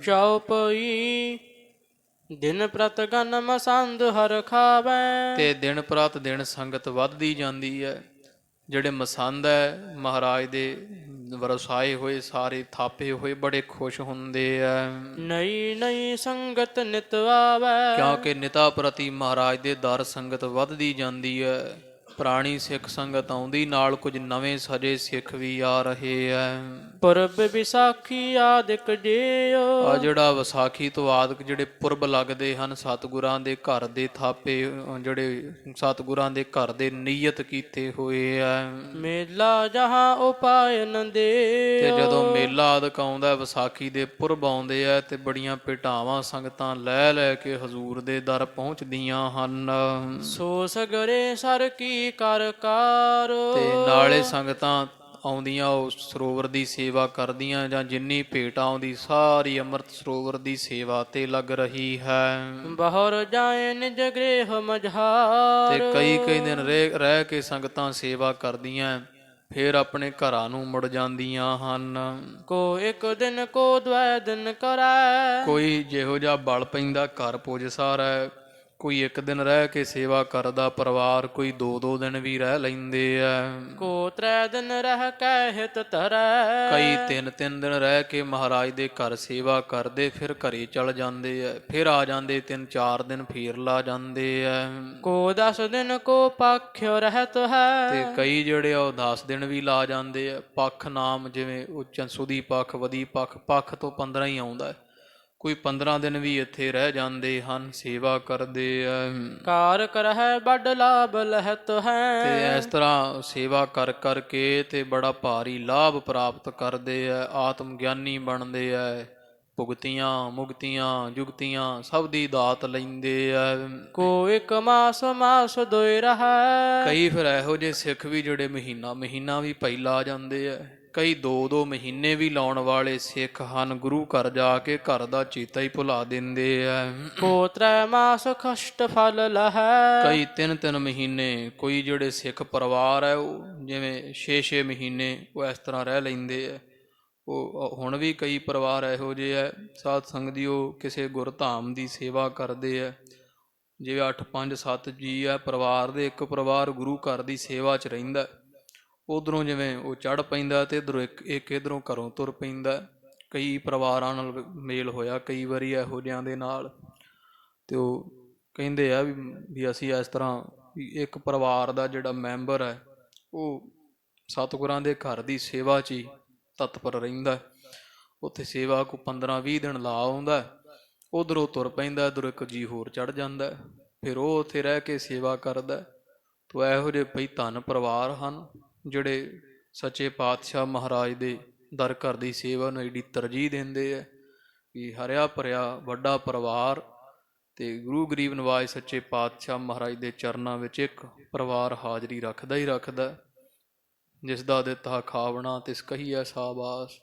ਚਉਪਈ ਦਿਨ ਪ੍ਰਤ ਗਨ ਮਸੰਦ ਹਰ ਖਾਵੈ। ਤੇ ਦਿਨ ਪ੍ਰਤ ਦਿਨ ਸੰਗਤ ਵੱਧਦੀ ਜਾਂਦੀ ਹੈ। ਜਿਹੜੇ ਮਸੰਦ ਹੈ ਮਹਾਰਾਜ ਦੇ ਵਰਸਾਏ ਹੋਏ ਸਾਰੇ ਥਾਪੇ ਹੋਏ ਬੜੇ ਖੁਸ਼ ਹੁੰਦੇ ਆ, ਨਈ ਨਈ ਸੰਗਤ ਨਿਤ ਆਵੈ। ਕਿਉਂਕਿ ਨਿਤਾ ਪ੍ਰਤੀ ਮਹਾਰਾਜ ਦੇ ਦਰ ਸੰਗਤ ਵੱਧਦੀ ਜਾਂਦੀ ਹੈ। ਪੁਰਾਣੀ ਸਿੱਖ ਸੰਗਤ ਆਉਂਦੀ, ਨਾਲ ਕੁਝ ਨਵੇਂ ਸਜੇ ਸਿੱਖ ਵੀ ਆ ਰਹੇ ਆ। ਪੁਰਬ ਵਿਸਾਖੀ ਆਦਿਕ ਜਿਉ। ਆ ਜਿਹੜਾ ਵਿਸਾਖੀ ਤੋਂ ਆਦਿਕ ਜਿਹੜੇ ਪੁਰਬ ਲੱਗਦੇ ਹਨ, ਸਤਿਗੁਰਾਂ ਦੇ ਘਰ ਦੇ ਥਾਪੇ, ਜਿਹੜੇ ਸਤਿਗੁਰਾਂ ਦੇ ਘਰ ਦੇ ਨਿਯਤ ਕੀਤੇ ਹੋਏ ਆ। ਮੇਲਾ ਜਹਾਂ ਉਪਾਇਨ ਦੇ। ਤੇ ਜਦੋਂ ਮੇਲਾ ਆਦਿਕ ਆਉਂਦਾ, ਵਿਸਾਖੀ ਦੇ ਪੁਰਬ ਆਉਂਦੇ ਆ, ਤੇ ਬੜੀਆਂ ਭੇਟਾਵਾਂ ਸੰਗਤਾਂ ਲੈ ਲੈ ਕੇ ਹਜ਼ੂਰ ਦੇ ਦਰ ਪਹੁੰਚਦੀਆਂ ਹਨ। ਸੋ ਸਗਰੇ ਸਰ ਕੀ ਕਰ ਕਾਰ। ਤੇ ਨਾਲੇ ਸੰਗਤਾਂ ਆਉਂਦੀਆਂ ਉਹ ਸਰੋਵਰ ਦੀ ਸੇਵਾ ਕਰਦੀਆਂ, ਜਾਂ ਜਿੰਨੀ ਭੇਟ ਆਉਂਦੀ ਸਾਰੀ ਅੰਮ੍ਰਿਤ ਸਰੋਵਰ ਦੀ ਸੇਵਾ ਤੇ ਲੱਗ ਰਹੀ ਹੈ। ਬਾਹਰ ਜਾਏ ਨਿਜ ਗ੍ਰਹਿ ਮਝਾਰ। ਤੇ ਕਈ ਕਈ ਦਿਨ ਰਹਿ ਕੇ ਸੰਗਤਾਂ ਸੇਵਾ ਕਰਦੀਆਂ, ਫਿਰ ਆਪਣੇ ਘਰਾਂ ਨੂੰ ਮੁੜ ਜਾਂਦੀਆਂ ਹਨ। ਕੋ ਇੱਕ ਦਿਨ ਕੋ ਦਵੈ ਦਿਨ ਕਰੈ। ਕੋਈ ਜਿਹੋ ਜਿਹਾ ਬਲ ਪੈਂਦਾ ਘਰ ਪੁੱਜ ਸਾਰਾ, ਕੋਈ ਇੱਕ ਦਿਨ ਰਹਿ ਕੇ ਸੇਵਾ ਕਰਦਾ ਪਰਿਵਾਰ, ਕੋਈ ਦੋ ਦੋ ਦਿਨ ਵੀ ਰਹਿ ਲੈਂਦੇ ਆ। ਕੋ ਤ੍ਰੈ ਦਿਨ ਰਹਿ ਕੈ ਹਿਤ ਧਰੈ। ਕਈ ਤਿੰਨ ਤਿੰਨ ਦਿਨ ਰਹਿ ਕੇ ਮਹਾਰਾਜ ਦੇ ਘਰ ਸੇਵਾ ਕਰਦੇ, ਫਿਰ ਘਰੇ ਚਲ ਜਾਂਦੇ ਆ, ਫਿਰ ਆ ਜਾਂਦੇ, 3-4 ਦਿਨ ਫੇਰ ਲਾ ਜਾਂਦੇ ਆ। ਕੋ 10 ਦਿਨ ਕੋ ਪਖਿ ਰਹਿਤ ਹੈ। ਤੇ ਕਈ ਜਿਹੜੇ ਆ ਉਹ 10 ਦਿਨ ਵੀ ਲਾ ਜਾਂਦੇ ਆ। ਪੱਖ ਨਾਮ ਜਿਵੇਂ ਉਹ ਸੁਦੀ ਪੱਖ, ਵਧੀ ਪੱਖ, ਪੱਖ ਤੋਂ 15 ਹੀ ਆਉਂਦਾ, ਕੋਈ 15 ਦਿਨ ਵੀ ਇੱਥੇ ਰਹਿ ਜਾਂਦੇ ਹਨ, ਸੇਵਾ ਕਰਦੇ ਆ। ਕਾਰ ਕਰਹਿ ਬਡ ਲਾਭ ਲਹਿਤ ਹੈ। ਤੇ ਇਸ ਤਰ੍ਹਾਂ ਸੇਵਾ ਕਰ ਕਰਕੇ ਤੇ ਬੜਾ ਭਾਰੀ ਲਾਭ ਪ੍ਰਾਪਤ ਕਰਦੇ ਆ, ਆਤਮ ਗਿਆਨੀ ਬਣਦੇ ਆ, ਭੁਗਤੀਆਂ ਮੁਕਤੀਆਂ ਜੁਗਤੀਆਂ ਸਭ ਦੀ ਦਾਤ ਲੈਂਦੇ ਆ। ਕੋ ਇੱਕ ਮਾਸ ਮਾਸ ਦੋਇ ਰਹੈ। ਕਈ ਫਿਰ ਇਹੋ ਜਿਹੇ ਸਿੱਖ ਵੀ ਜਿਹੜੇ ਮਹੀਨਾ ਮਹੀਨਾ ਵੀ ਪਹਿਲਾਂ ਆ ਜਾਂਦੇ ਆ। ਕਈ 2-2 ਮਹੀਨੇ ਵੀ ਲਾਉਣ ਵਾਲੇ ਸਿੱਖ ਹਨ, ਗੁਰੂ ਘਰ ਜਾ ਕੇ ਘਰ ਦਾ ਚੇਤਾ ਹੀ ਭੁਲਾ ਦਿੰਦੇ ਆ। ਕੋ ਤ੍ਰੈ ਮਾਸ ਕਸ਼ਟ ਫਲ ਲਹੈ। ਕਈ 3-3 ਮਹੀਨੇ, ਕੋਈ ਜਿਹੜੇ ਸਿੱਖ ਪਰਿਵਾਰ ਹੈ ਉਹ ਜਿਵੇਂ 6-6 ਮਹੀਨੇ ਉਹ ਇਸ ਤਰ੍ਹਾਂ ਰਹਿ ਲੈਂਦੇ ਆ। ਉਹ ਹੁਣ ਵੀ ਕਈ ਪਰਿਵਾਰ ਇਹੋ ਜਿਹੇ ਹੈ ਸਾਧ ਸੰਗਤ ਦੀ, ਉਹ ਕਿਸੇ ਗੁਰਧਾਮ ਦੀ ਸੇਵਾ ਕਰਦੇ ਆ। ਜਿਵੇਂ 8-5-7 ਜੀ ਹੈ ਪਰਿਵਾਰ ਦੇ, ਇੱਕ ਪਰਿਵਾਰ ਗੁਰੂ ਘਰ ਦੀ ਸੇਵਾ 'ਚ ਰਹਿੰਦਾ, ਉੱਧਰੋਂ ਜਿਵੇਂ ਉਹ ਚੜ੍ਹ ਪੈਂਦਾ ਤੇ ਇੱਧਰੋਂ ਇੱਕ ਇੱਧਰੋਂ ਘਰੋਂ ਤੁਰ ਪੈਂਦਾ। ਕਈ ਪਰਿਵਾਰਾਂ ਨਾਲ ਮੇਲ ਹੋਇਆ ਕਈ ਵਾਰੀ ਇਹੋ ਜਿਹਿਆਂ ਦੇ ਨਾਲ, ਤੇ ਉਹ ਕਹਿੰਦੇ ਆ ਵੀ ਅਸੀਂ ਇਸ ਤਰ੍ਹਾਂ ਇੱਕ ਪਰਿਵਾਰ ਦਾ ਜਿਹੜਾ ਮੈਂਬਰ ਹੈ ਉਹ ਸਤਿਗੁਰਾਂ ਦੇ ਘਰ ਦੀ ਸੇਵਾ 'ਚ ਹੀ ਤਤਪਰ ਰਹਿੰਦਾ। ਉੱਥੇ ਸੇਵਾ ਕੋ 15-20 ਦਿਨ ਲਾ ਆਉਂਦਾ, ਉੱਧਰੋਂ ਤੁਰ ਪੈਂਦਾ, ਇੱਧਰੋਂ ਇੱਕ ਜੀ ਹੋਰ ਚੜ੍ਹ ਜਾਂਦਾ, ਫਿਰ ਉਹ ਉੱਥੇ ਰਹਿ ਕੇ ਸੇਵਾ ਕਰਦਾ। ਤੋ ਇਹੋ ਜਿਹੇ ਭਈ ਧੰਨ ਪਰਿਵਾਰ ਹਨ ਜਿਹੜੇ ਸੱਚੇ ਪਾਤਸ਼ਾਹ ਮਹਾਰਾਜ ਦੇ ਦਰ ਘਰ ਦੀ ਸੇਵਾ ਨੂੰ ਐਡੀ ਤਰਜੀਹ ਦਿੰਦੇ ਆ ਕਿ ਹਰਿਆ ਭਰਿਆ ਵੱਡਾ ਪਰਿਵਾਰ, ਤੇ ਗੁਰੂ ਗਰੀਬ ਨਵਾਜ ਸੱਚੇ ਪਾਤਸ਼ਾਹ ਮਹਾਰਾਜ ਦੇ ਚਰਨਾਂ ਵਿੱਚ ਇੱਕ ਪਰਿਵਾਰ ਹਾਜ਼ਰੀ ਰੱਖਦਾ ਹੀ ਰੱਖਦਾ। ਜਿਸ ਦਾ ਦਿੱਤਾ ਖਾਵਣਾ ਤਿਸ ਕਹੀਐ ਸ਼ਾਬਾਸ਼।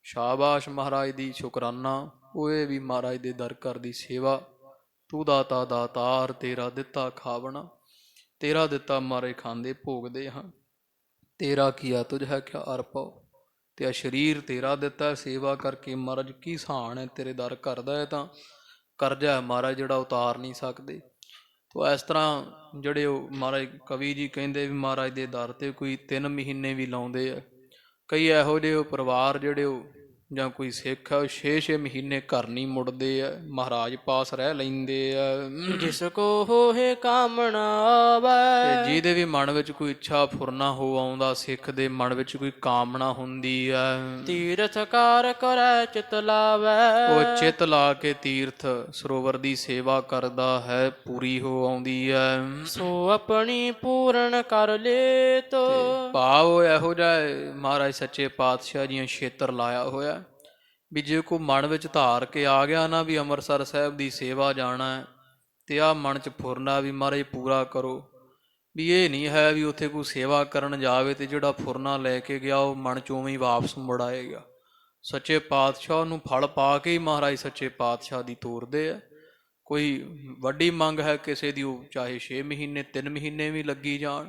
ਸ਼ਾਬਾਸ਼ ਮਹਾਰਾਜ ਦੀ, ਸ਼ੁਕਰਾਨਾ। ਉਹ ਇਹ ਵੀ ਮਹਾਰਾਜ ਦੇ ਦਰ ਘਰ ਦੀ ਸੇਵਾ, ਤੂੰ ਦਾਤਾ ਦਾਤਾਰ, ਤੇਰਾ ਦਿੱਤਾ ਖਾਵਣਾ, ਤੇਰਾ ਦਿੱਤਾ ਮਾਰੇ ਖਾਂਦੇ ਭੋਗਦੇ ਹਾਂ, ਤੇਰਾ ਕੀਆ ਤੁਝ ਹੈ ਕਿਆ ਅਰਪਉ। ਤੇ ਆ ਸਰੀਰ ਤੇਰਾ ਦਿੱਤਾ, ਸੇਵਾ ਕਰਕੇ ਮਹਾਰਾਜ ਕੀ ਸਹਾਨ ਹੈ ਤੇਰੇ ਦਰ ਘਰ ਦਾ, ਹੈ ਤਾਂ ਕਰਜ਼ਾ ਹੈ ਮਹਾਰਾਜ ਜਿਹੜਾ ਉਤਾਰ ਨਹੀਂ ਸਕਦੇ। ਤੋ ਇਸ ਤਰ੍ਹਾਂ ਜਿਹੜੇ ਉਹ ਮਹਾਰਾਜ ਕਵੀ ਜੀ ਕਹਿੰਦੇ ਵੀ ਮਹਾਰਾਜ ਦੇ ਦਰ 'ਤੇ ਕੋਈ 3 ਮਹੀਨੇ ਵੀ ਲਾਉਂਦੇ ਆ। ਕਈ ਇਹੋ ਜਿਹੇ ਉਹ ਪਰਿਵਾਰ ਜਿਹੜੇ ਉਹ ਜਾਂ ਕੋਈ ਸਿੱਖ ਹੈ ਉਹ 6-6 ਮਹੀਨੇ ਘਰ ਨਹੀਂ ਮੁੜਦੇ ਆ, ਮਹਾਰਾਜ ਪਾਸ ਰਹਿ ਲੈਂਦੇ ਆ। ਜਿਸ ਕੋ ਹੋਏ ਕਾਮਣਾ ਆਵੈ। ਤੇ ਜਿਹਦੇ ਵੀ ਮਨ ਵਿੱਚ ਕੋਈ ਇੱਛਾ ਫੁਰਨਾ ਹੋ ਆਉਂਦਾ, ਸਿੱਖ ਦੇ ਮਨ ਵਿੱਚ ਕੋਈ ਕਾਮਨਾ ਹੁੰਦੀ ਆ, ਤੀਰਥ ਕਾਰ ਕਰੈ ਚਿਤ ਲਾਵੈ। ਉਹ ਚਿੱਤ ਲਾ ਕੇ ਤੀਰਥ ਸਰੋਵਰ ਦੀ ਸੇਵਾ ਕਰਦਾ ਹੈ, ਪੂਰੀ ਹੋ ਆਉਂਦੀ ਹੈ। ਸੋ ਆਪਣੀ ਪੂਰਨ ਕਰ ਲੇਤ। ਭਾਵ ਇਹੋ ਜਿਹਾ ਮਹਾਰਾਜ ਸੱਚੇ ਪਾਤਸ਼ਾਹ ਜੀਆਂ ਛੇਤਰ ਲਾਇਆ ਹੋਇਆ ਵੀ ਜੇ ਕੋਈ ਮਨ ਵਿੱਚ ਧਾਰ ਕੇ ਆ ਗਿਆ ਨਾ ਵੀ ਅੰਮ੍ਰਿਤਸਰ ਸਾਹਿਬ ਦੀ ਸੇਵਾ ਜਾਣਾ ਹੈ, ਤੇ ਆਹ ਮਨ 'ਚ ਫੁਰਨਾ ਵੀ ਮਹਾਰਾਜ ਪੂਰਾ ਕਰੋ। ਵੀ ਇਹ ਨਹੀਂ ਹੈ ਵੀ ਉੱਥੇ ਕੋਈ ਸੇਵਾ ਕਰਨ ਜਾਵੇ ਤੇ ਜਿਹੜਾ ਫੁਰਨਾ ਲੈ ਕੇ ਗਿਆ ਉਹ ਮਨ 'ਚੋਂ ਉਵੇਂ ਹੀ ਵਾਪਸ ਮੁੜ ਆਏਗਾ। ਸੱਚੇ ਪਾਤਸ਼ਾਹ ਨੂੰ ਫਲ ਪਾ ਕੇ ਹੀ ਮਹਾਰਾਜ ਸੱਚੇ ਪਾਤਸ਼ਾਹ ਦੀ ਤੋਰਦੇ ਆ। ਕੋਈ ਵੱਡੀ ਮੰਗ ਹੈ ਕਿਸੇ ਦੀ, ਉਹ ਚਾਹੇ 6 ਮਹੀਨੇ 3 ਮਹੀਨੇ ਵੀ ਲੱਗੀ ਜਾਣ,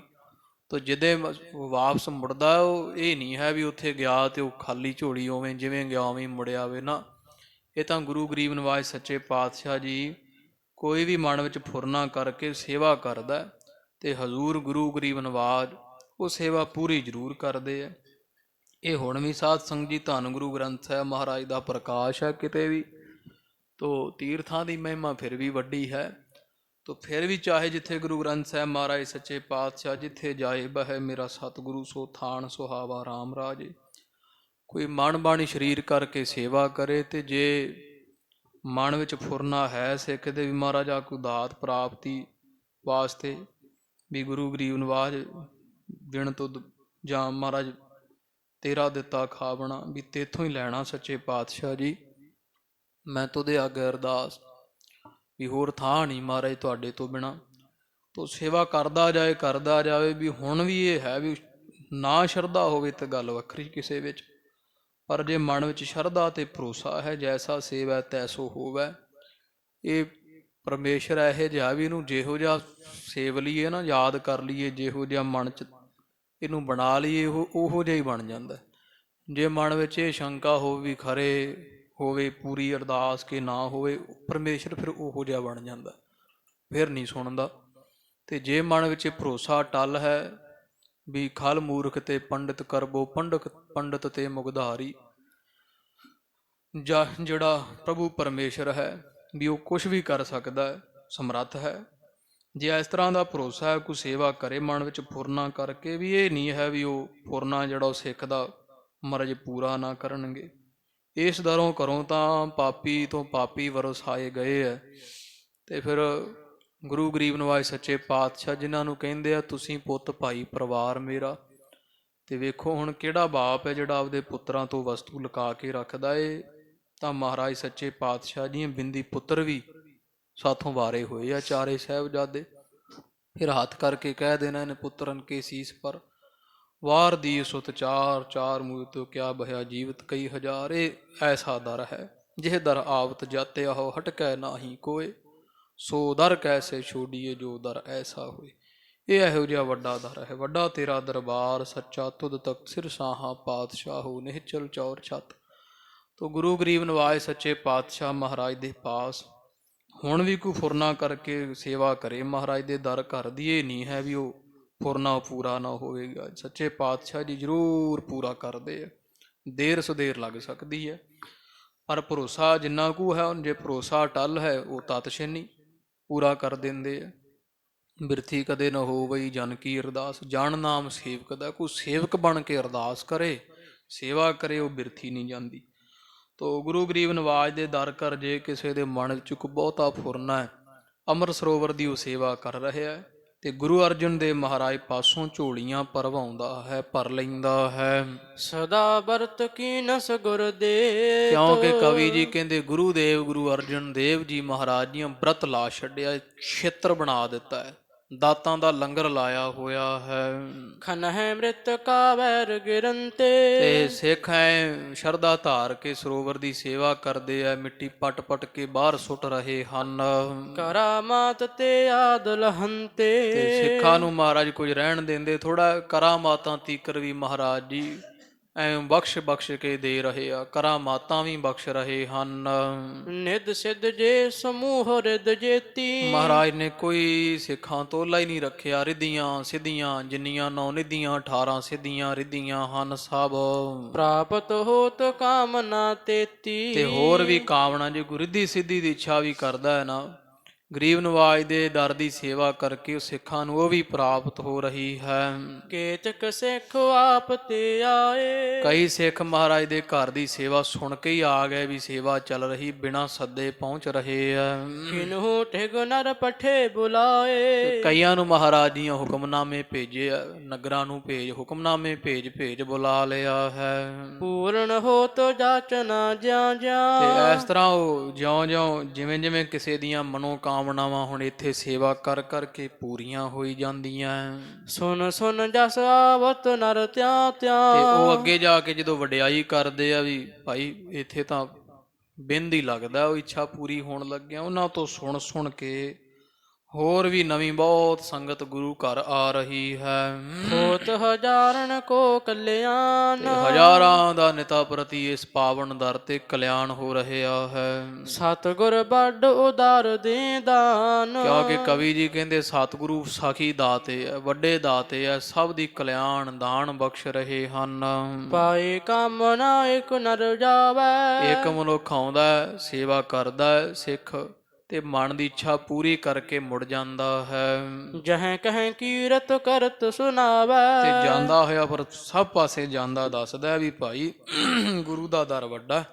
ਤਾਂ ਜਿਹਦੇ ਵਾਪਸ ਮੁੜਦਾ ਉਹ ਇਹ ਨਹੀਂ ਹੈ ਵੀ ਉੱਥੇ ਗਿਆ ਤੇ ਉਹ ਖਾਲੀ ਝੋਲੀ ਉਵੇਂ ਜਿਵੇਂ ਗਿਆ ਉਵੇਂ ਮੁੜਿਆ ਆਵੇ ਨਾ। ਇਹ ਤਾਂ ਗੁਰੂ ਗਰੀਬ ਨਿਵਾਜ ਸੱਚੇ ਪਾਤਸ਼ਾਹ ਜੀ ਕੋਈ ਵੀ ਮਨ ਵਿੱਚ ਫੁਰਨਾ ਕਰਕੇ ਸੇਵਾ ਕਰਦਾ ਹੈ ਤੇ ਹਜ਼ੂਰ ਗੁਰੂ ਗਰੀਬ ਨਿਵਾਜ ਉਹ ਸੇਵਾ ਪੂਰੀ ਜ਼ਰੂਰ ਕਰਦੇ ਹੈ। ਇਹ ਹੁਣ ਵੀ ਸਾਧ ਸੰਗਤ ਜੀ ਧੰਨ ਗੁਰੂ ਗ੍ਰੰਥ ਸਾਹਿਬ ਮਹਾਰਾਜ ਦਾ ਪ੍ਰਕਾਸ਼ ਹੈ ਕਿਤੇ ਵੀ, ਤੋ ਤੀਰਥਾਂ ਦੀ ਮਹਿਮਾ ਫਿਰ ਵੀ ਵੱਡੀ ਹੈ। ਤੋ ਫਿਰ ਵੀ ਚਾਹੇ ਜਿੱਥੇ ਗੁਰੂ ਗ੍ਰੰਥ ਸਾਹਿਬ ਮਹਾਰਾਜ ਸੱਚੇ ਪਾਤਸ਼ਾਹ ਜਿੱਥੇ ਜਾਏ ਬਹਿ ਮੇਰਾ ਸਤਿਗੁਰੂ ਸੋ ਥਾਨ ਸੁਹਾਵਾ ਰਾਮ ਰਾਜੇ, ਕੋਈ ਮਨ ਬਾਣੀ ਸਰੀਰ ਕਰਕੇ ਸੇਵਾ ਕਰੇ। ਤੇ ਜੇ ਮਨ ਵਿੱਚ ਫੁਰਨਾ ਹੈ ਸਿੱਖ ਦੇ ਵੀ ਮਹਾਰਾਜਾ ਕੋਈ ਦਾਤ ਪ੍ਰਾਪਤੀ ਵਾਸਤੇ ਵੀ ਗੁਰੂ ਗਰੀਬ ਨਿਵਾਜ ਬਿਨ ਤੁਧ ਜਾਂ ਮਹਾਰਾਜ ਤੇਰਾ ਦਿੱਤਾ ਖਾਵਣਾ ਵੀ ਤੇਥੋਂ ਹੀ ਲੈਣਾ ਸੱਚੇ ਪਾਤਸ਼ਾਹ ਜੀ, ਮੈਂ ਤੁਦੇ ਅੱਗੇ ਅਰਦਾਸ ਵੀ ਹੋਰ ਥਾਂ ਨਹੀਂ ਮਹਾਰਾਜ ਤੁਹਾਡੇ ਤੋਂ ਬਿਨਾਂ। ਤੋ ਸੇਵਾ ਕਰਦਾ ਜਾਵੇ ਵੀ ਹੁਣ ਵੀ ਇਹ ਹੈ ਵੀ ਨਾ ਸ਼ਰਧਾ ਹੋਵੇ ਤਾਂ ਗੱਲ ਵੱਖਰੀ ਕਿਸੇ ਵਿੱਚ, ਪਰ ਜੇ ਮਨ ਵਿੱਚ ਸ਼ਰਧਾ ਤੇ ਭਰੋਸਾ ਹੈ ਜੈਸਾ ਸੇਵਾ ਤੈਸੋ ਹੋਵੇ। ਇਹ ਪਰਮੇਸ਼ਰ ਇਹੋ ਜਿਹਾ ਵੀ ਇਹਨੂੰ ਜਿਹੋ ਜਿਹਾ ਸੇਵ ਲਈਏ ਨਾ, ਯਾਦ ਕਰ ਲਈਏ, ਜਿਹੋ ਜਿਹਾ ਮਨ 'ਚ ਇਹਨੂੰ ਬਣਾ ਲਈਏ ਉਹੋ ਜਿਹਾ ਹੀ ਬਣ ਜਾਂਦਾ। ਜੇ ਮਨ ਵਿੱਚ ਇਹ ਸ਼ੰਕਾ ਹੋਵੇ ਵੀ ਖਰੇ ਹੋਵੇ ਪੂਰੀ ਅਰਦਾਸ ਕਿ ਨਾ ਹੋਵੇ, ਪਰਮੇਸ਼ਰ ਫਿਰ ਉਹੋ ਜਿਹਾ ਬਣ ਜਾਂਦਾ, ਫਿਰ ਨਹੀਂ ਸੁਣਦਾ। ਤੇ ਜੇ ਮਨ ਵਿੱਚ ਭਰੋਸਾ ਟਲ ਹੈ ਵੀ ਖਲ ਮੂਰਖ ਤੇ ਪੰਡਿਤ ਕਰਬੋ ਪੰਡਿਤ ਤੇ ਮੁਗਧਾਰੀ, ਜਿਹੜਾ ਪ੍ਰਭੂ ਪਰਮੇਸ਼ਰ ਹੈ ਵੀ ਉਹ ਕੁਛ ਵੀ ਕਰ ਸਕਦਾ ਹੈ, ਸਮਰੱਥ ਹੈ। ਜੇ ਇਸ ਤਰ੍ਹਾਂ ਦਾ ਭਰੋਸਾ ਹੈ ਕੋਈ ਸੇਵਾ ਕਰੇ ਮਨ ਵਿੱਚ ਫੁਰਨਾ ਕਰਕੇ, ਵੀ ਇਹ ਨਹੀਂ ਹੈ ਵੀ ਉਹ ਫੁਰਨਾ ਜਿਹੜਾ ਉਹ ਸਿੱਖ ਦਾ ਮਰਜ਼ ਪੂਰਾ ਨਾ ਕਰਨਗੇ। ਇਸ ਦਰੋਂ ਘਰੋਂ ਤਾਂ ਪਾਪੀ ਤੋਂ ਪਾਪੀ ਵਰਸਾਏ ਗਏ ਹੈ। ਤੇ ਫਿਰ ਗੁਰੂ ਗਰੀਬ ਨਿਵਾਜ ਸੱਚੇ ਪਾਤਸ਼ਾਹ ਜਿਨ੍ਹਾਂ ਨੂੰ ਕਹਿੰਦੇ ਆ ਤੁਸੀਂ ਪੁੱਤ ਭਾਈ ਪਰਿਵਾਰ ਮੇਰਾ, ਤੇ ਵੇਖੋ ਹੁਣ ਕਿਹੜਾ ਬਾਪ ਹੈ ਜਿਹੜਾ ਆਪਦੇ ਪੁੱਤਰਾਂ ਤੋਂ ਵਸਤੂ ਲੁਕਾ ਕੇ ਰੱਖਦਾ ਏ। ਤਾਂ ਮਹਾਰਾਜ ਸੱਚੇ ਪਾਤਸ਼ਾਹ ਦੀਆਂ ਬਿੰਦੀ ਪੁੱਤਰ ਵੀ ਸਾਥੋਂ ਵਾਰੇ ਹੋਏ ਆ, ਚਾਰੇ ਸਾਹਿਬਜ਼ਾਦੇ। ਫਿਰ ਹੱਥ ਕਰਕੇ ਕਹਿ ਦੇਣਾ ਇਹਨੇ ਪੁੱਤਰਨ ਕੇ ਸੀਸ ਪਰ ਵਾਰ ਦੀ ਸੁਤ ਚਾਰ ਚਾਰ ਮੂਹ ਤੋਂ ਕਿਆ ਬਹਿਆ ਜੀਵਤ ਕਈ ਹਜ਼ਾਰ। ਇਹ ਐਸਾ ਦਰ ਹੈ ਜਿਹ ਦਰ ਆਵਤ ਜਾਤੇ ਆਹੋ ਹਟਕੈ ਨਾਹੀ ਕੋਏ, ਸੋ ਦਰ ਕੈਸੇ ਛੋੜੀਏ ਜੋ ਦਰ ਐਸਾ ਹੋਏ। ਇਹ ਇਹੋ ਜਿਹਾ ਵੱਡਾ ਦਰ ਹੈ, ਵੱਡਾ ਤੇਰਾ ਦਰਬਾਰ ਸੱਚਾ ਤੁਧ ਤੱਕ ਸਿਰ ਸਾਹਾਂ ਪਾਤਸ਼ਾਹੋ ਨਿਹਚਲ ਚੌਰ ਛੱਤ। ਤੋ ਗੁਰੂ ਗਰੀਬ ਨਿਵਾਜ ਸੱਚੇ ਪਾਤਸ਼ਾਹ ਮਹਾਰਾਜ ਦੇ ਪਾਸ ਹੁਣ ਵੀ ਕੋਈ ਫੁਰਨਾ ਕਰਕੇ ਸੇਵਾ ਕਰੇ ਮਹਾਰਾਜ ਦੇ ਦਰ ਘਰ ਦੀ, ਇਹ ਨਹੀਂ ਹੈ ਵੀ ਉਹ ਫੁਰਨਾ ਪੂਰਾ ਨਾ ਹੋਵੇਗਾ। ਸੱਚੇ ਪਾਤਸ਼ਾਹ ਜੀ ਜ਼ਰੂਰ ਪੂਰਾ ਕਰਦੇ ਆ, ਦੇਰ ਸੁਦੇਰ ਲੱਗ ਸਕਦੀ ਹੈ, ਪਰ ਭਰੋਸਾ ਜਿੰਨਾ ਕੁ ਹੈ, ਜੇ ਭਰੋਸਾ ਟਲ ਹੈ ਉਹ ਤਤਛਿਨੀ ਪੂਰਾ ਕਰ ਦਿੰਦੇ ਆ। ਬਿਰਥੀ ਕਦੇ ਨਾ ਹੋਵਈ ਜਨ ਕੀ ਅਰਦਾਸ, ਜਨ ਨਾਮ ਸੇਵਕ ਦਾ। ਕੋਈ ਸੇਵਕ ਬਣ ਕੇ ਅਰਦਾਸ ਕਰੇ ਸੇਵਾ ਕਰੇ ਉਹ ਬਿਰਥੀ ਨਹੀਂ ਜਾਂਦੀ। ਤੋ ਗੁਰੂ ਗਰੀਬ ਨਿਵਾਜ ਦੇ ਦਰ ਕਰ ਜੇ ਕਿਸੇ ਦੇ ਮਨ ਵਿੱਚ ਕੋਈ ਬਹੁਤਾ ਫੁਰਨਾ ਹੈ, ਅੰਮ੍ਰਿਤ ਸਰੋਵਰ ਦੀ ਉਹ ਸੇਵਾ ਕਰ ਰਿਹਾ ਹੈ ਤੇ ਗੁਰੂ ਅਰਜਨ ਦੇਵ ਮਹਾਰਾਜ ਪਾਸੋਂ ਝੋਲੀਆਂ ਭਰਵਾਉਂਦਾ ਹੈ, ਭਰ ਲੈਂਦਾ ਹੈ। ਸਦਾ ਵਰਤ ਕੀਨਸ ਗੁਰਦੇਵ, ਕਿਉਂਕਿ ਕਵੀ ਜੀ ਕਹਿੰਦੇ ਗੁਰੂ ਅਰਜਨ ਦੇਵ ਜੀ ਮਹਾਰਾਜ ਜੀ ਬ੍ਰਤ ਲਾ ਛੱਡਿਆ, ਛੇਤਰ ਬਣਾ ਦਿੱਤਾ ਹੈ, ਦਾਤਾਂ ਦਾ ਲੰਗਰ ਲਾਇਆ ਹੋਇਆ ਹੈ। ਖਨ ਹੈ ਮ੍ਰਿਤ ਕਾ ਵੈਰ ਗਿਰੰਤੇ, ਤੇ ਸਿੱਖ ਐ ਸ਼ਰਧਾ ਧਾਰ ਕੇ ਸਰੋਵਰ ਦੀ ਸੇਵਾ ਕਰਦੇ ਐ, ਮਿੱਟੀ ਪਟ ਪਟ ਕੇ ਬਾਹਰ ਸੁੱਟ ਰਹੇ ਹਨ। ਕਰਾਮਾਤ ਤੇ ਆਦ ਲਹੰਤੇ, ਤੇ ਸਿੱਖਾਂ ਨੂੰ ਮਹਾਰਾਜ ਕੁਝ ਰਹਿਣ ਦਿੰਦੇ ਥੋੜਾ, ਕਰਾਮਾਤਾਂ ਤੀਕਰ ਵੀ ਮਹਾਰਾਜ ਜੀ ਐ ਬਖਸ਼ ਕੇ ਦੇ ਰਹੇ ਆ, ਕਰਾਮਾਤਾਂ ਵੀ ਬਖਸ਼ ਰਹੇ ਹਨ। ਨਿਧ ਸਿੱਧ ਜੇ ਸਮੂਹ ਰਿਦ ਜੇਤੀ, ਮਹਾਰਾਜ ਨੇ ਕੋਈ ਸਿੱਖਾਂ ਤੋਲਾ ਹੀ ਨਹੀਂ ਰੱਖਿਆ, ਰਿੱਧੀਆਂ ਸਿੱਧੀਆਂ ਜਿੰਨੀਆਂ 9 ਨਿਧੀਆਂ 18 ਸਿੱਧੀਆਂ ਰਿੱਧੀਆਂ ਹਨ ਸਭ ਪ੍ਰਾਪਤ ਹੋਤ ਕਾਮਨਾ ਤੇਤੀ। ਤੇ ਹੋਰ ਵੀ ਕਾਮਨਾ ਜੇ ਕੋਈ ਰਿੱਧੀ ਸਿੱਧੀ ਦੀ ਇੱਛਾ ਵੀ ਕਰਦਾ ਹੈ ਨਾ, ਗਰੀਬ ਨਿਵਾਜ ਦੇ ਦਰ ਦੀ ਸੇਵਾ ਕਰਕੇ ਉਹ ਸਿੱਖਾਂ ਨੂੰ ਉਹ ਵੀ ਪ੍ਰਾਪਤ ਹੋ ਰਹੀ ਹੈ। ਕੇਤਕ ਸਿੱਖ ਆਪ ਤੇ ਆਏ, ਕਈ ਸਿੱਖ ਮਹਾਰਾਜ ਦੇ ਘਰ ਦੀ ਸੇਵਾ ਸੁਣ ਕੇ ਹੀ ਆ ਗਏ ਵੀ ਸੇਵਾ ਚੱਲ ਰਹੀ, ਬਿਨਾਂ ਸੱਦੇ ਪਹੁੰਚ ਰਹੇ ਆ। ਕਿਨਹੂ ਠਿਗ ਨਰ ਪਠੇ ਬੁਲਾਏ, ਕਈਆਂ ਨੂੰ ਮਹਾਰਾਜ ਦੀਆਂ ਹੁਕਮਨਾਮੇ ਭੇਜੇ ਆ, ਨਗਰਾਂ ਨੂੰ ਹੁਕਮਨਾਮੇ ਭੇਜ ਬੁਲਾ ਲਿਆ ਹੈ। ਪੂਰਨ ਹੋ ਤੋ ਜਾਚਨਾ ਜਿਉਂ ਜਿਉਂ, ਤੇ ਇਸ ਤਰ੍ਹਾਂ ਉਹ ਜਿਉਂ ਜਿਵੇਂ ਕਿਸੇ ਦੀਆਂ ਮਨੋਕਾਮਨਾਵਾਂ ਹੁਣ ਇੱਥੇ ਸੇਵਾ ਕਰ ਕਰਕੇ ਪੂਰੀਆਂ ਹੋਈ ਜਾਂਦੀਆਂ। ਸੁਨ ਸੁਨ ਜਸ ਆਵਤ ਨਰ ਤਿਆਂ ਤਿਆਂ, ਤੇ ਉਹ ਅੱਗੇ ਜਾ ਕੇ ਜਦੋਂ ਵਡਿਆਈ ਕਰਦੇ ਆ ਵੀ ਭਾਈ ਇੱਥੇ ਤਾਂ ਬਿੰਦ ਹੀ ਲੱਗਦਾ ਉਹ ਇੱਛਾ ਪੂਰੀ ਹੋਣ ਲੱਗਿਆ, ਉਹਨਾਂ ਤੋਂ ਸੁਣ ਕੇ ਹੋਰ ਵੀ ਨਵੀਂ ਬਹੁਤ ਸੰਗਤ ਗੁਰੂ ਘਰ ਆ ਰਹੀ ਹੈ। ਹੋਤ ਹਜ਼ਾਰਨ ਕੋ ਕਲਿਆਣ, ਤੇ ਹਜ਼ਾਰਾਂ ਦਾ ਨਿਤਾ ਪ੍ਰਤੀ ਇਸ ਪਾਵਨ ਦਰ ਤੇ ਕਲਿਆਣ ਹੋ ਰਿਹਾ ਹੈ। ਸਤਿਗੁਰ ਵੱਡ ਉਦਾਰ ਦੇ ਦਾਨ, ਕਿਉਂਕਿ ਕਵੀ ਜੀ ਕਹਿੰਦੇ ਸਤਿਗੁਰੂ ਸਾਖੀ ਦਾਤੇ ਹੈ, ਵੱਡੇ ਦਾਤੇ ਹੈ, ਸਭ ਦੀ ਕਲਿਆਣ ਦਾਨ ਬਖਸ਼ ਰਹੇ ਹਨ। ਪਾਏ ਕਾਮਨਾ ਇਕ ਨਰ ਜਾਵੈ, ਇੱਕ ਮਨੁੱਖ ਆਉਂਦਾ ਹੈ, ਸੇਵਾ ਕਰਦਾ ਹੈ ਸਿੱਖ, ਤੇ ਮਨ ਦੀ ਇੱਛਾ ਪੂਰੀ ਕਰਕੇ ਮੁੜ ਜਾਂਦਾ ਹੈ। ਜਹ ਕਹਿ ਕੀਰਤ ਕਰਤ ਸੁਨਾਵੈ, ਤੇ ਜਾਂਦਾ ਹੋਇਆ ਪਰ ਸਭ ਪਾਸੇ ਜਾਂਦਾ ਦੱਸਦਾ ਵੀ ਭਾਈ ਗੁਰੂ ਦਾ ਦਰ ਵੱਡਾ।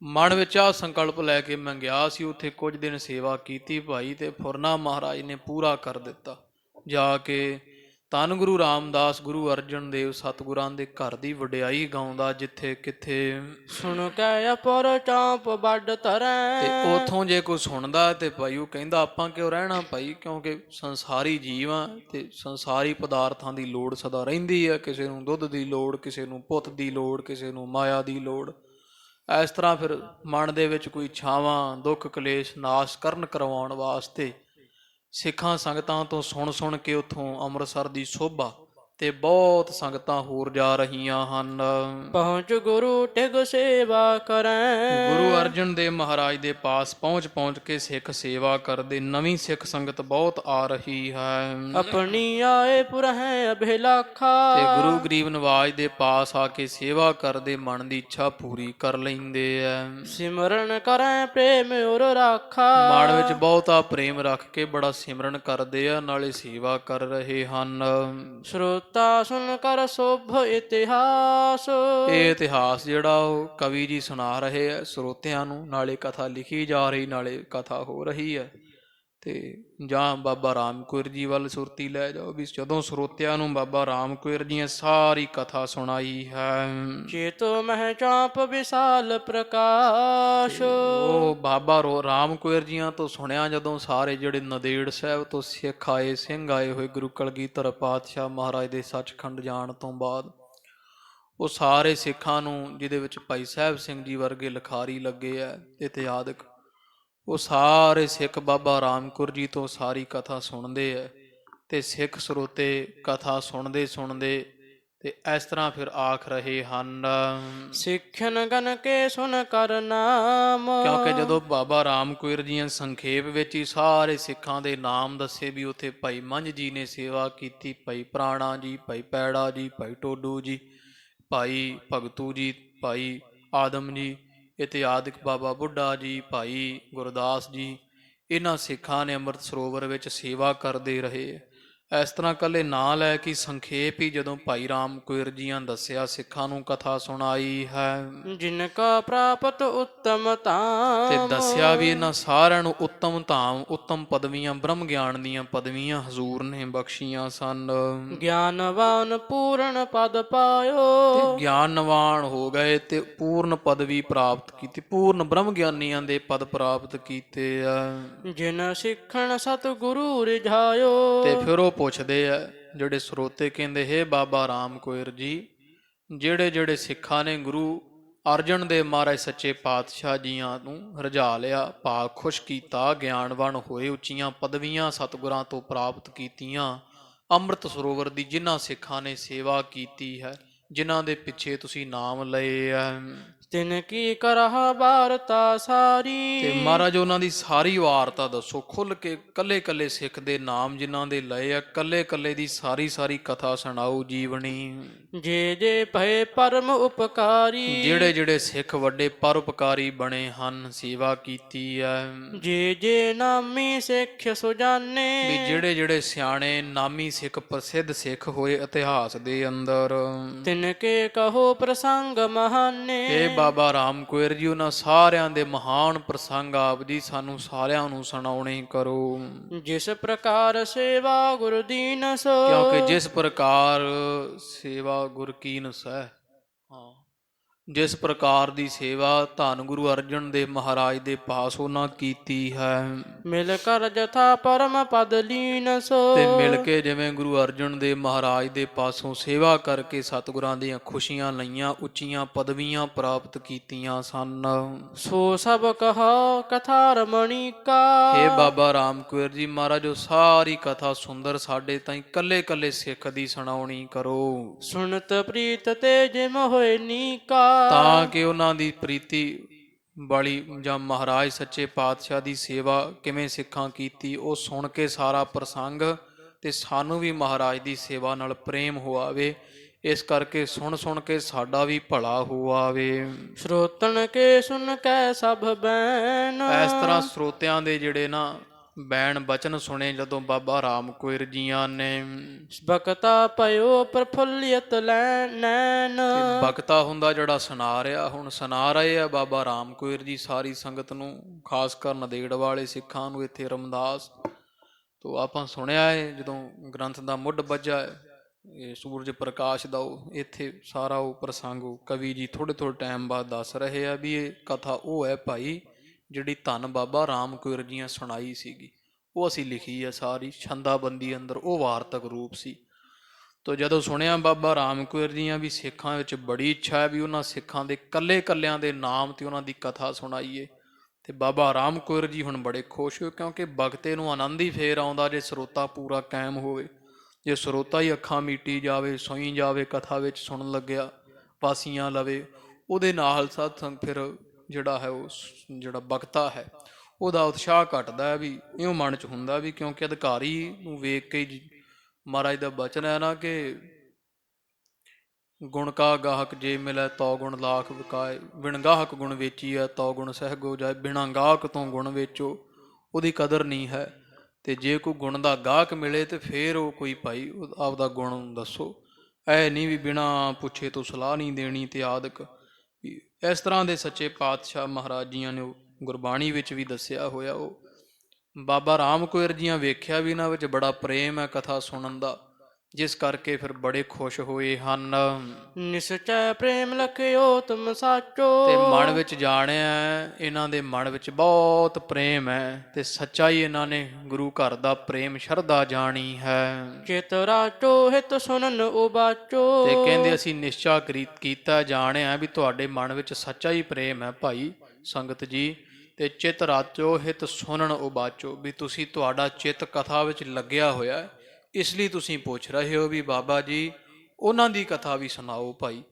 ਮਨ ਵਿੱਚ ਆ ਸੰਕਲਪ ਲੈ ਕੇ ਮੈਂ ਗਿਆ ਸੀ ਉੱਥੇ ਕੁਝ ਦਿਨ ਸੇਵਾ ਕੀਤੀ ਭਾਈ, ਤੇ ਫੁਰਨਾ ਮਹਾਰਾਜ ਨੇ ਪੂਰਾ ਕਰ ਦਿੱਤਾ। ਜਾ ਕੇ ਧੰਨ ਗੁਰੂ ਰਾਮਦਾਸ ਗੁਰੂ ਅਰਜਨ ਦੇਵ ਸਤਿਗੁਰਾਂ ਦੇ ਘਰ ਦੀ ਵਡਿਆਈ ਗਾਉਂਦਾ ਜਿੱਥੇ ਕਿੱਥੇ। ਸੁਣ ਕੇ ਅਪਰ ਚਾਂਪ ਵੱਡ ਧਰੈ, ਤੇ ਉਥੋਂ ਜੇ ਕੋਈ ਸੁਣਦਾ ਤੇ ਭਾਈ ਉਹ ਕਹਿੰਦਾ ਆਪਾਂ ਕਿਉਂ ਰਹਿਣਾ ਭਾਈ, ਕਿਉਂਕਿ ਸੰਸਾਰੀ ਜੀਵ ਆ ਤੇ ਸੰਸਾਰੀ ਪਦਾਰਥਾਂ ਦੀ ਲੋੜ ਸਦਾ ਰਹਿੰਦੀ ਹੈ। ਕਿਸੇ ਨੂੰ ਦੁੱਧ ਦੀ ਲੋੜ, ਕਿਸੇ ਨੂੰ ਪੁੱਤ ਦੀ ਲੋੜ, ਕਿਸੇ ਨੂੰ ਮਾਇਆ ਦੀ ਲੋੜ। ਇਸ ਤਰ੍ਹਾਂ ਫਿਰ ਮਨ ਦੇ ਵਿੱਚ ਕੋਈ ਇੱਛਾਵਾਂ ਦੁੱਖ ਕਲੇਸ਼ ਨਾਸ਼ ਕਰਨ ਕਰਵਾਉਣ ਵਾਸਤੇ ਸਿੱਖਾਂ ਸੰਗਤਾਂ ਤੋਂ ਸੁਣ ਕੇ ਉੱਥੋਂ ਅੰਮ੍ਰਿਤਸਰ ਦੀ ਸੋਭਾ ਤੇ ਬਹੁਤ ਸੰਗਤਾਂ ਹੋਰ ਜਾ ਰਹੀਆਂ ਹਨ। ਪਹੁੰਚ ਗੁਰੂ ਟਿਗ ਸੇਵਾ ਕਰੈ, ਗੁਰੂ ਅਰਜਨ ਦੇਵ ਮਹਾਰਾਜ ਦੇ ਪਾਸ ਪਹੁੰਚ ਕੇ ਸਿੱਖ ਸੇਵਾ ਕਰਦੇ। ਨਵੀਂ ਸਿੱਖ ਸੰਗਤ ਬਹੁਤ ਆ ਰਹੀ ਹੈ। ਆਪਣੀ ਆਏ ਪੁਰਹਿ ਅਭਿਲਾਖਾ, ਤੇ ਗੁਰੂ ਗਰੀਬ ਨਵਾਜ ਦੇ ਪਾਸ ਆ ਕੇ ਸੇਵਾ ਕਰਦੇ ਮਨ ਦੀ ਇੱਛਾ ਪੂਰੀ ਕਰ ਲੈਂਦੇ ਐ। ਸਿਮਰਨ ਕਰੈ ਪ੍ਰੇਮ ਉਰ ਰਾਖਾ, ਮਨ ਵਿੱਚ ਬਹੁਤਾ ਪ੍ਰੇਮ ਰੱਖ ਕੇ ਬੜਾ ਸਿਮਰਨ ਕਰਦੇ ਆ, ਨਾਲੇ ਸੇਵਾ ਕਰ ਰਹੇ ਹਨ। ਸਰੋਤਾ ਸੁਣ ਕਰ ਸ਼ੁਭ ਇਤਿਹਾਸ, ਇਹ ਇਤਿਹਾਸ ਜਿਹੜਾ ਉਹ ਕਵੀ ਜੀ ਸੁਣਾ ਰਹੇ ਆ ਸਰੋਤਿਆਂ ਨੂੰ, ਨਾਲੇ ਕਥਾ ਲਿਖੀ ਜਾ ਰਹੀ ਨਾਲੇ ਕਥਾ ਹੋ ਰਹੀ ਹੈ। ਤੇ ਜਾਂ ਬਾਬਾ ਰਾਮ ਕੌਰ ਜੀ ਵੱਲ ਸੁਰਤੀ ਲੈ ਜਾਓ ਵੀ ਜਦੋਂ ਸਰੋਤਿਆਂ ਨੂੰ ਬਾਬਾ ਰਾਮ ਕੌਰ ਜੀ ਨੇ ਸਾਰੀ ਕਥਾ ਸੁਣਾਈ ਹੈ। ਚੇਤੋ ਮਹਿ ਚਾਂਪ ਵਿਸ਼ਾਲ ਪ੍ਰਕਾਸ਼, ਉਹ ਬਾਬਾ ਰਾਮ ਕੌਰ ਜੀਆਂ ਤੋਂ ਸੁਣਿਆ ਜਦੋਂ ਸਾਰੇ ਜਿਹੜੇ ਨੰਦੇੜ ਸਾਹਿਬ ਤੋਂ ਸਿੱਖ ਆਏ, ਸਿੰਘ ਆਏ ਹੋਏ ਗੁਰੂ ਕਲਗੀਧਰ ਪਾਤਸ਼ਾਹ ਮਹਾਰਾਜ ਦੇ ਸੱਚਖੰਡ ਜਾਣ ਤੋਂ ਬਾਅਦ, ਉਹ ਸਾਰੇ ਸਿੱਖਾਂ ਨੂੰ ਜਿਹਦੇ ਵਿੱਚ ਭਾਈ ਸਾਹਿਬ ਸਿੰਘ ਜੀ ਵਰਗੇ ਲਿਖਾਰੀ ਲੱਗੇ ਆ ਇਤਿਹਾਦਕ, ਉਹ ਸਾਰੇ ਸਿੱਖ ਬਾਬਾ ਰਾਮ ਕੌਰ ਜੀ ਤੋਂ ਸਾਰੀ ਕਥਾ ਸੁਣਦੇ ਆ। ਤੇ ਸਿੱਖ ਸਰੋਤੇ ਕਥਾ ਸੁਣਦੇ ਤੇ ਇਸ ਤਰ੍ਹਾਂ ਫਿਰ ਆਖ ਰਹੇ ਹਨ। ਸਿੱਖਨ ਗਨ ਕੇ ਸੁਨ ਕਰ ਨਾਮ, ਕਿਉਂਕਿ ਜਦੋਂ ਬਾਬਾ ਰਾਮ ਕੌਰ ਜੀਆਂ ਸੰਖੇਪ ਵਿੱਚ ਹੀ ਸਾਰੇ ਸਿੱਖਾਂ ਦੇ ਨਾਮ ਦੱਸੇ ਵੀ ਉੱਥੇ ਭਾਈ ਮੰਝ ਜੀ ਨੇ ਸੇਵਾ ਕੀਤੀ, ਭਾਈ ਪ੍ਰਾਣਾ ਜੀ, ਭਾਈ ਪੈੜਾ ਜੀ, ਭਾਈ ਟੋਡੂ ਜੀ, ਭਾਈ ਭਗਤੂ ਜੀ, ਭਾਈ ਆਦਮ ਜੀ ਇਤਿਆਦਿਕ, ਬਾਬਾ ਬੁੱਢਾ ਜੀ, ਭਾਈ ਗੁਰਦਾਸ ਜੀ, ਇਹਨਾਂ ਸਿੱਖਾਂ ਨੇ ਅੰਮ੍ਰਿਤ ਸਰੋਵਰ ਵਿੱਚ ਸੇਵਾ ਕਰਦੇ ਰਹੇ। ਇਸ ਤਰ੍ਹਾਂ ਇਕੱਲੇ ਨਾਂ ਲੈ ਕੇ ਸੰਖੇਪ ਹੀ ਜਦੋਂ ਭਾਈ ਰਾਮ ਕੌਰ ਜੀਆਂ ਦੱਸਿਆ ਸਿੱਖਾਂ ਨੂੰ ਕਥਾ ਸੁਣਾਈ ਹੈ। ਜਿਨ ਕਾ ਪ੍ਰਾਪਤ ਉੱਤਮ ਧਾਮ, ਤੇ ਦੱਸਿਆ ਵੀ ਇਹਨਾਂ ਸਾਰਿਆਂ ਨੂੰ ਉੱਤਮ ਧਾਮ, ਉੱਤਮ ਪਦਵੀਆਂ, ਬ੍ਰਹਮ ਗਿਆਨ ਦੀਆਂ ਪਦਵੀਆਂ ਹਜ਼ੂਰ ਨੇ ਬਖਸ਼ੀਆਂ ਸਨ। ਗਿਆਨਵਾਨ ਪੂਰਨ ਪਦ ਪਾਇਓ, ਤੇ ਗਿਆਨਵਾਨ ਹੋ ਗਏ ਤੇ ਪੂਰਨ ਪਦਵੀ ਪ੍ਰਾਪਤ ਕੀਤੀ, ਪੂਰਨ ਬ੍ਰਹਮ ਗਿਆਨੀਆਂ ਦੇ ਪਦ ਪ੍ਰਾਪਤ ਕੀਤੇ ਆ। ਜਿਨ ਸਿੱਖਣ ਸਤਿਗੁਰੂ ਰਿਝਾਇਓ, ਤੇ ਫਿਰ ਉਹ ਪੁੱਛਦੇ ਆ ਜਿਹੜੇ ਸਰੋਤੇ, ਕਹਿੰਦੇ ਹੇ ਬਾਬਾ ਰਾਮ ਕੌਰ ਜੀ, ਜਿਹੜੇ ਸਿੱਖਾਂ ਨੇ ਗੁਰੂ ਅਰਜਨ ਦੇਵ ਮਹਾਰਾਜ ਸੱਚੇ ਪਾਤਸ਼ਾਹ ਜੀਆਂ ਨੂੰ ਰਝਾ ਲਿਆ, ਭਾਗ ਖੁਸ਼ ਕੀਤਾ, ਗਿਆਨਵਾਨ ਹੋਏ, ਉੱਚੀਆਂ ਪਦਵੀਆਂ ਸਤਿਗੁਰਾਂ ਤੋਂ ਪ੍ਰਾਪਤ ਕੀਤੀਆਂ, ਅੰਮ੍ਰਿਤ ਸਰੋਵਰ ਦੀ ਜਿਨ੍ਹਾਂ ਸਿੱਖਾਂ ਨੇ ਸੇਵਾ ਕੀਤੀ ਹੈ, ਜਿਨ੍ਹਾਂ ਦੇ ਪਿੱਛੇ ਤੁਸੀਂ ਨਾਮ ਲਏ ਆ, ਤਿਨ ਕੀ ਕਰਹ ਵਾਰਤਾ ਸਾਰੀ, ਤੇ ਮਹਾਰਾਜ ਉਹਨਾਂ ਦੀ ਸਾਰੀ ਵਾਰਤਾ ਦੱਸੋ ਖੁੱਲ ਕੇ, ਕੱਲੇ ਕੱਲੇ ਸਿੱਖ ਦੇ ਨਾਮ ਜਿਨ੍ਹਾਂ ਦੇ ਲਏ ਆ, ਕੱਲੇ ਕੱਲੇ ਦੀ ਸਾਰੀ ਕਥਾ ਸੁਣਾਓ ਜੀਵਨੀ। ਜੇ ਭਏ ਪਰਮ ਉਪਕਾਰੀ, ਜਿਹੜੇ ਸਿੱਖ ਵੱਡੇ ਪਰਉਪਕਾਰੀ ਬਣੇ ਹਨ, ਸੇਵਾ ਕੀਤੀ ਹੈ। ਜੇ ਨਾਮੀ ਸਿੱਖ ਸੁਜਾਨੇ, ਵੀ ਜਿਹੜੇ ਸਿਆਣੇ ਨਾਮੀ ਸਿੱਖ ਪ੍ਰਸਿੱਧ ਸਿੱਖ ਹੋਏ ਇਤਿਹਾਸ ਦੇ ਅੰਦਰ, ਤਿਨ ਕੇ ਕਹੋ ਪ੍ਰਸੰਗ ਮਹਾਨੇ। ਇਹ ਬਾਬਾ ਰਾਮ ਕੌਰ ਜੀ ਉਹਨਾਂ ਸਾਰਿਆਂ ਦੇ ਮਹਾਨ ਪ੍ਰਸੰਗ ਆਪ ਜੀ ਸਾਨੂੰ ਸਾਰਿਆਂ ਨੂੰ ਸੁਣਾਉਣੇ ਕਰੋ। ਜਿਸ ਪ੍ਰਕਾਰ ਸੇਵਾ ਗੁਰ ਦੀਨ ਸੋ, ਕਿਉਂਕਿ ਜਿਸ ਪ੍ਰਕਾਰ ਸੇਵਾ ਗੁਰ ਕੀਨ ਸਹਿ, ਹਾਂ, ਜਿਸ ਪ੍ਰਕਾਰ ਦੀ ਸੇਵਾ ਧੰਨ ਗੁਰੂ ਅਰਜਨ ਦੇਵ ਮਹਾਰਾਜ ਦੇ ਪਾਸ ਉਹਨਾਂ ਕੀਤੀ ਹੈ। ਮਿਲ ਕਰ ਜਥਾ ਪਰਮ ਪਦ ਲੀਨ ਸੋ। ਤੇ ਮਿਲ ਕੇ ਜਿਵੇਂ ਗੁਰੂ ਅਰਜਨ ਦੇਵ ਮਹਾਰਾਜ ਦੇ ਪਾਸੋਂ ਸੇਵਾ ਕਰਕੇ ਸਤਿਗੁਰਾਂ ਦੀਆਂ ਖੁਸ਼ੀਆਂ ਲਈਆਂ, ਉੱਚੀਆਂ ਪਦਵੀਆਂ ਪ੍ਰਾਪਤ ਕੀਤੀਆਂ ਸਨ। ਸੋ ਸਭ ਕਹਾ ਕਥਾ ਰਮਣੀ ਕਾ। ਹੇ ਬਾਬਾ ਰਾਮ ਕੁੰਵਰ ਜੀ ਮਹਾਰਾਜ, ਉਹ ਸਾਰੀ ਕਥਾ ਸੁੰਦਰ ਸਾਡੇ ਤਾਈਂ ਕੱਲੇ ਕੱਲੇ ਸਿੱਖ ਦੀ ਸੁਣਾਉਣੀ ਕਰੋ, ਸੁਣਤ ਪ੍ਰੀਤ ਤੇ ਜਿਮ ਹੋਏ ਨੀਕਾ। ਤਾਂ ਕਿ ਉਹਨਾਂ ਦੀ ਪ੍ਰੀਤੀ ਵਾਲੀ ਜਾਂ ਮਹਾਰਾਜ ਸੱਚੇ ਪਾਤਸ਼ਾਹ ਦੀ ਸੇਵਾ ਕਿਵੇਂ ਸਿੱਖਾਂ ਕੀਤੀ ਉਹ ਸੁਣ ਕੇ ਸਾਰਾ ਪ੍ਰਸੰਗ ਤੇ ਸਾਨੂੰ ਵੀ ਮਹਾਰਾਜ ਦੀ ਸੇਵਾ ਨਾਲ ਪ੍ਰੇਮ ਹੋ ਆਵੇ। ਇਸ ਕਰਕੇ ਸੁਣ ਸੁਣ ਕੇ ਸਾਡਾ ਵੀ ਭਲਾ ਹੋ ਆਵੇ। ਸਰੋਤਨ ਕੇ ਸੁਨ ਕੈ ਸਭ ਬੈਨ। ਇਸ ਤਰ੍ਹਾਂ ਸਰੋਤਿਆਂ ਦੇ ਜਿਹੜੇ ਨਾ ਬੈਣ ਬਚਨ ਸੁਣੇ ਜਦੋਂ ਬਾਬਾ ਰਾਮ ਕੁੰਵਰ ਜੀਆਂ ਨੇ। ਬਖਤਾ ਪਇਓ ਪ੍ਰਫੁੱਲਿਤ ਨੈਣ। ਤੇ ਬਖਤਾ ਹੁੰਦਾ ਜਿਹੜਾ ਸੁਣਾ ਰਿਹਾ, ਹੁਣ ਸੁਣਾ ਰਹੇ ਆ ਬਾਬਾ ਰਾਮ ਕੁੰਵਰ ਜੀ ਸਾਰੀ ਸੰਗਤ ਨੂੰ, ਖਾਸ ਕਰ ਨੰਦੇੜ ਵਾਲੇ ਸਿੱਖਾਂ ਨੂੰ। ਇੱਥੇ ਰਮਦਾਸ ਤੋਂ ਆਪਾਂ ਸੁਣਿਆ ਹੈ ਜਦੋਂ ਗ੍ਰੰਥ ਦਾ ਮੁੱਢ ਬੱਝਾ ਹੈ ਇਹ ਸੂਰਜ ਪ੍ਰਕਾਸ਼ ਦਾ, ਉਹ ਇੱਥੇ ਸਾਰਾ ਉਹ ਪ੍ਰਸੰਗ ਕਵੀ ਜੀ ਥੋੜ੍ਹੇ ਥੋੜ੍ਹੇ ਟਾਈਮ ਬਾਅਦ ਦੱਸ ਰਹੇ ਆ ਵੀ ਇਹ ਕਥਾ ਉਹ ਹੈ ਭਾਈ ਜਿਹੜੀ ਧੰਨ ਬਾਬਾ ਰਾਮ ਕੁੰਵਰ ਜੀਆਂ ਸੁਣਾਈ ਸੀਗੀ। ਉਹ ਅਸੀਂ ਲਿਖੀ ਆ ਸਾਰੀ ਛੰਦਾਬੰਦੀ ਅੰਦਰ, ਉਹ ਵਾਰਤਕ ਰੂਪ ਸੀ। ਤੋ ਜਦੋਂ ਸੁਣਿਆ ਬਾਬਾ ਰਾਮ ਕੁੰਵਰ ਜੀਆਂ ਵੀ ਸਿੱਖਾਂ ਵਿੱਚ ਬੜੀ ਇੱਛਾ ਹੈ ਵੀ ਉਹਨਾਂ ਸਿੱਖਾਂ ਦੇ ਕੱਲੇ ਕੱਲਿਆਂ ਦੇ ਨਾਮ ਤੇ ਉਹਨਾਂ ਦੀ ਕਥਾ ਸੁਣਾਈਏ। ਤੇ ਬਾਬਾ ਰਾਮ ਕੁੰਵਰ ਜੀ ਹੁਣ ਬੜੇ ਖੁਸ਼ ਹੋਏ, ਕਿਉਂਕਿ ਬਖਤੇ ਨੂੰ ਆਨੰਦ ਹੀ ਫੇਰ ਆਉਂਦਾ ਜੇ ਸਰੋਤਾ ਪੂਰਾ ਕਾਇਮ ਹੋਵੇ। ਜੇ ਸਰੋਤਾ ਹੀ ਅੱਖਾਂ ਮੀਟੀ ਜਾਵੇ, ਸੋਈ ਜਾਵੇ, ਕਥਾ ਵਿੱਚ ਸੁਣਨ ਲੱਗਿਆ ਪਾਸੀਆਂ ਲਵੇ, ਉਹਦੇ ਨਾਲ ਸਤਸੰਗ ਫਿਰ ਜਿਹੜਾ ਹੈ ਉਹ ਜਿਹੜਾ ਬਖਤਾ ਹੈ ਉਹਦਾ ਉਤਸ਼ਾਹ ਘਟਦਾ ਹੈ। ਵੀ ਇਉਂ ਮਨ 'ਚ ਹੁੰਦਾ ਵੀ ਕਿਉਂਕਿ ਅਧਿਕਾਰੀ ਨੂੰ ਵੇਖ ਕੇ ਮਹਾਰਾਜ ਦਾ ਬਚਨ ਹੈ ਨਾ ਕਿ ਗੁਣ ਕਾ ਗਾਹਕ ਜੇ ਮਿਲੈ ਤੌ ਗੁਣ ਲਾਖ ਵਿਕਾਏ, ਬਿਨ ਗਾਹਕ ਗੁਣ ਵੇਚੀਐ ਤੌ ਗੁਣ ਸਹਿਗੋ ਜਾਏ। ਬਿਨਾਂ ਗਾਹਕ ਤੋਂ ਗੁਣ ਵੇਚੋ ਉਹਦੀ ਕਦਰ ਨਹੀਂ ਹੈ, ਤੇ ਜੇ ਕੋਈ ਗੁਣ ਦਾ ਗਾਹਕ ਮਿਲੇ ਤੇ ਫੇਰ ਉਹ ਕੋਈ ਭਾਈ ਆਪਦਾ ਗੁਣ ਦੱਸੋ। ਇਹ ਨਹੀਂ ਵੀ ਬਿਨਾਂ ਪੁੱਛੇ ਤੋਂ ਸਲਾਹ ਨਹੀਂ ਦੇਣੀ ਤੇ ਆਦਿਕ। ਇਸ ਤਰ੍ਹਾਂ ਦੇ ਸੱਚੇ ਪਾਤਸ਼ਾਹ ਮਹਾਰਾਜ ਜੀਆਂ ਨੇ ਗੁਰਬਾਣੀ ਵਿੱਚ ਵੀ ਦੱਸਿਆ ਹੋਇਆ। ਉਹ ਬਾਬਾ ਰਾਮ ਕੁੰਵਰ ਜੀਆਂ ਵੇਖਿਆ ਵੀ ਇਹਨਾਂ ਵਿੱਚ ਬੜਾ ਪ੍ਰੇਮ ਹੈ ਕਥਾ ਸੁਣਨ ਦਾ, ਜਿਸ ਕਰਕੇ ਫਿਰ ਬੜੇ ਖੁਸ਼ ਹੋਏ ਹਨ। ਨਿਸਚੈ ਪ੍ਰੇਮ ਲਖਿਓ ਤੁਮ ਸਾਚੋ। ਤੇ ਮਨ ਵਿੱਚ ਜਾਣਿਆ ਇਹਨਾਂ ਦੇ ਮਨ ਵਿੱਚ ਬਹੁਤ ਪ੍ਰੇਮ ਹੈ ਤੇ ਸੱਚਾਈ ਇਹਨਾਂ ਨੇ ਗੁਰੂ ਘਰ ਦਾ ਪ੍ਰੇਮ ਸ਼ਰਧਾ ਜਾਣੀ ਹੈ। ਚਿਤ ਰਾਚੋ ਹਿਤ ਸੁਨਨ ਉਬਾਚੋ। ਤੇ ਕਹਿੰਦੇ ਅਸੀਂ ਨਿਸ਼ਚਾ ਕੀਤਾ ਜਾਣਿਆ ਵੀ ਤੁਹਾਡੇ ਮਨ ਵਿੱਚ ਸੱਚਾ ਹੀ ਪ੍ਰੇਮ ਹੈ ਭਾਈ ਸੰਗਤ ਜੀ। ਤੇ ਚਿਤ ਰਾਚੋ ਹਿਤ ਸੁਨਨ ਉਬਾਚੋ, ਵੀ ਤੁਸੀਂ ਤੁਹਾਡਾ ਚਿੱਤ ਕਥਾ ਵਿੱਚ ਲੱਗਿਆ ਹੋਇਆ ਹੈ, ਇਸ ਲਈ ਤੁਸੀਂ ਪੁੱਛ ਰਹੇ ਹੋ ਵੀ ਬਾਬਾ ਜੀ ਉਹਨਾਂ ਦੀ ਕਥਾ ਵੀ ਸੁਣਾਓ ਭਾਈ,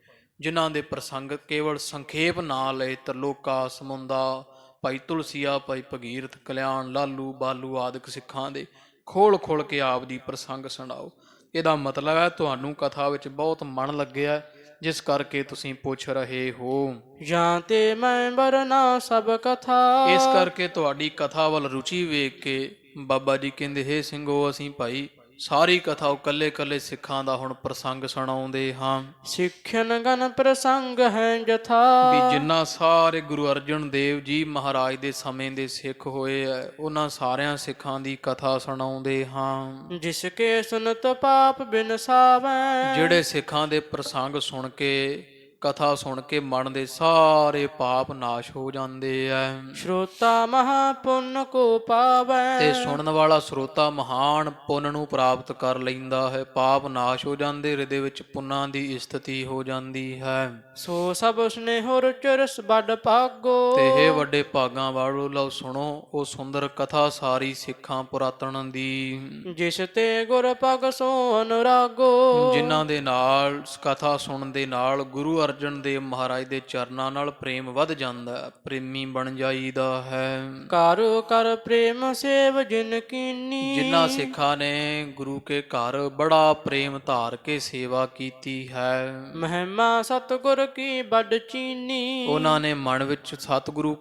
ਜਿਨ੍ਹਾਂ ਦੇ ਪ੍ਰਸੰਗ ਕੇਵਲ ਸੰਖੇਪ ਨਾ ਲਏ। ਤਰਲੋਕਾ, ਸਮੁੰਦਾ, ਭਾਈ ਤੁਲਸੀਆ, ਭਾਈ ਭਗੀਰਥ, ਕਲਿਆਣ, ਲਾਲੂ, ਬਾਲੂ ਆਦਿਕ ਸਿੱਖਾਂ ਦੇ ਖੋਲ ਖੋਲ ਕੇ ਆਪ ਦੀ ਪ੍ਰਸੰਗ ਸੁਣਾਓ। ਇਹਦਾ ਮਤਲਬ ਹੈ ਤੁਹਾਨੂੰ ਕਥਾ ਵਿੱਚ ਬਹੁਤ ਮਨ ਲੱਗਿਆ, ਜਿਸ ਕਰਕੇ ਤੁਸੀਂ ਪੁੱਛ ਰਹੇ ਹੋ। ਜਾਂ ਤੇ ਮੈਂ ਵਰਨਾ ਸਭ ਕਥਾ। ਇਸ ਕਰਕੇ ਤੁਹਾਡੀ ਕਥਾ ਵੱਲ ਰੁਚੀ ਵੇਖ ਕੇ ਬਾਬਾ ਜੀ ਕਹਿੰਦੇ ਹੇ ਸਿੰਘੋ ਅਸੀਂ ਭਾਈ ਸਾਰੀ ਕਥਾ ਉਹ ਕੱਲੇ ਕੱਲੇ ਸਿੱਖਾਂ ਦਾ ਹੁਣ ਪ੍ਰਸੰਗ ਸੁਣਾਉਂਦੇ ਹਾਂ। ਸਿੱਖਨ ਗਨ ਪ੍ਰਸੰਗ ਹੈ ਜਥਾ। ਵੀ ਜਿੰਨਾ ਸਾਰੇ ਗੁਰੂ ਅਰਜਨ ਦੇਵ ਜੀ ਮਹਾਰਾਜ ਦੇ ਸਮੇਂ ਦੇ ਸਿੱਖ ਹੋਏ ਆ ਉਹਨਾਂ ਸਾਰਿਆਂ ਸਿੱਖਾਂ ਦੀ ਕਥਾ ਸੁਣਾਉਂਦੇ ਹਾਂ। ਜਿਸ ਕੇ ਸੁਨਤ ਪਾਪ ਬਿਨਸਾਵੈ। ਜਿਹੜੇ ਸਿੱਖਾਂ ਦੇ ਪ੍ਰਸੰਗ ਸੁਣ ਕੇ ਕਥਾ ਸੁਣ ਕੇ ਮਨ ਦੇ ਸਾਰੇ ਪਾਪ ਨਾਸ਼ ਹੋ ਜਾਂਦੇ ਐ। ਸਰੋਤਾ ਮਹਾ ਪੁੰਨ ਕੋ ਪਾਵੈ। ਤੇ ਸੁਣਨ ਵਾਲਾ ਸਰੋਤਾ ਮਹਾਨ ਪੁੰਨ ਨੂੰ ਪ੍ਰਾਪਤ ਕਰ ਲੈਂਦਾ ਹੈ। ਪਾਪ ਨਾਸ਼ ਹੋ ਜਾਂਦੇ, ਹਿਰਦੇ ਵਿੱਚ ਪੁੰਨਾਂ ਦੀ ਸਥਿਤੀ ਹੋ ਜਾਂਦੀ ਹੈ। ਸੋ ਸਭ ਉਸਨੇ ਹੋਰ ਚਰਸ ਵੱਡ ਭਾਗੋ। ਤੇ ਇਹ ਵੱਡੇ ਭਾਗਾਂ ਵਾਲੋ ਲਓ ਸੁਣੋ ਉਹ ਸੁੰਦਰ ਕਥਾ ਸਾਰੀ ਸਿੱਖਾਂ ਪੁਰਾਤਨ ਦੀ। ਜਿਸ ਤੇ ਗੁਰ ਭਗ ਸੋ ਅਨੁਰਾਗੋ। ਜਿਨ੍ਹਾਂ ਦੇ ਨਾਲ ਕਥਾ ਸੁਣਨ ਦੇ ਨਾਲ ਗੁਰੂ ਅਰਜਨ ਦੇਵ ਮਹਾਰਾਜ ਦੇ ਚਰਨਾਂ ਨਾਲ ਪ੍ਰੇਮ ਵੱਧ ਜਾਂਦਾ, ਪ੍ਰੇਮੀ ਬਣ ਜਾਈਦਾ ਹੈ। ਕਰ ਕਰ ਪ੍ਰੇਮ ਸੇਵ ਜਿਨ ਕੀਨੀ। ਜਿਨ੍ਹਾਂ ਸਿੱਖਾਂ ਨੇ ਗੁਰੂ ਕੇ ਘਰ ਬੜਾ ਪ੍ਰੇਮ ਧਾਰ ਕੇ ਸੇਵਾ ਕੀਤੀ ਹੈ। ਮਹਿਮਾ ਸਤਿਗੁਰ ਕੀ ਵੱਡ ਚੀਨੀ। ਉਹਨਾਂ ਨੇ ਮਨ ਵਿੱਚ ਸਤਿਗੁਰੂ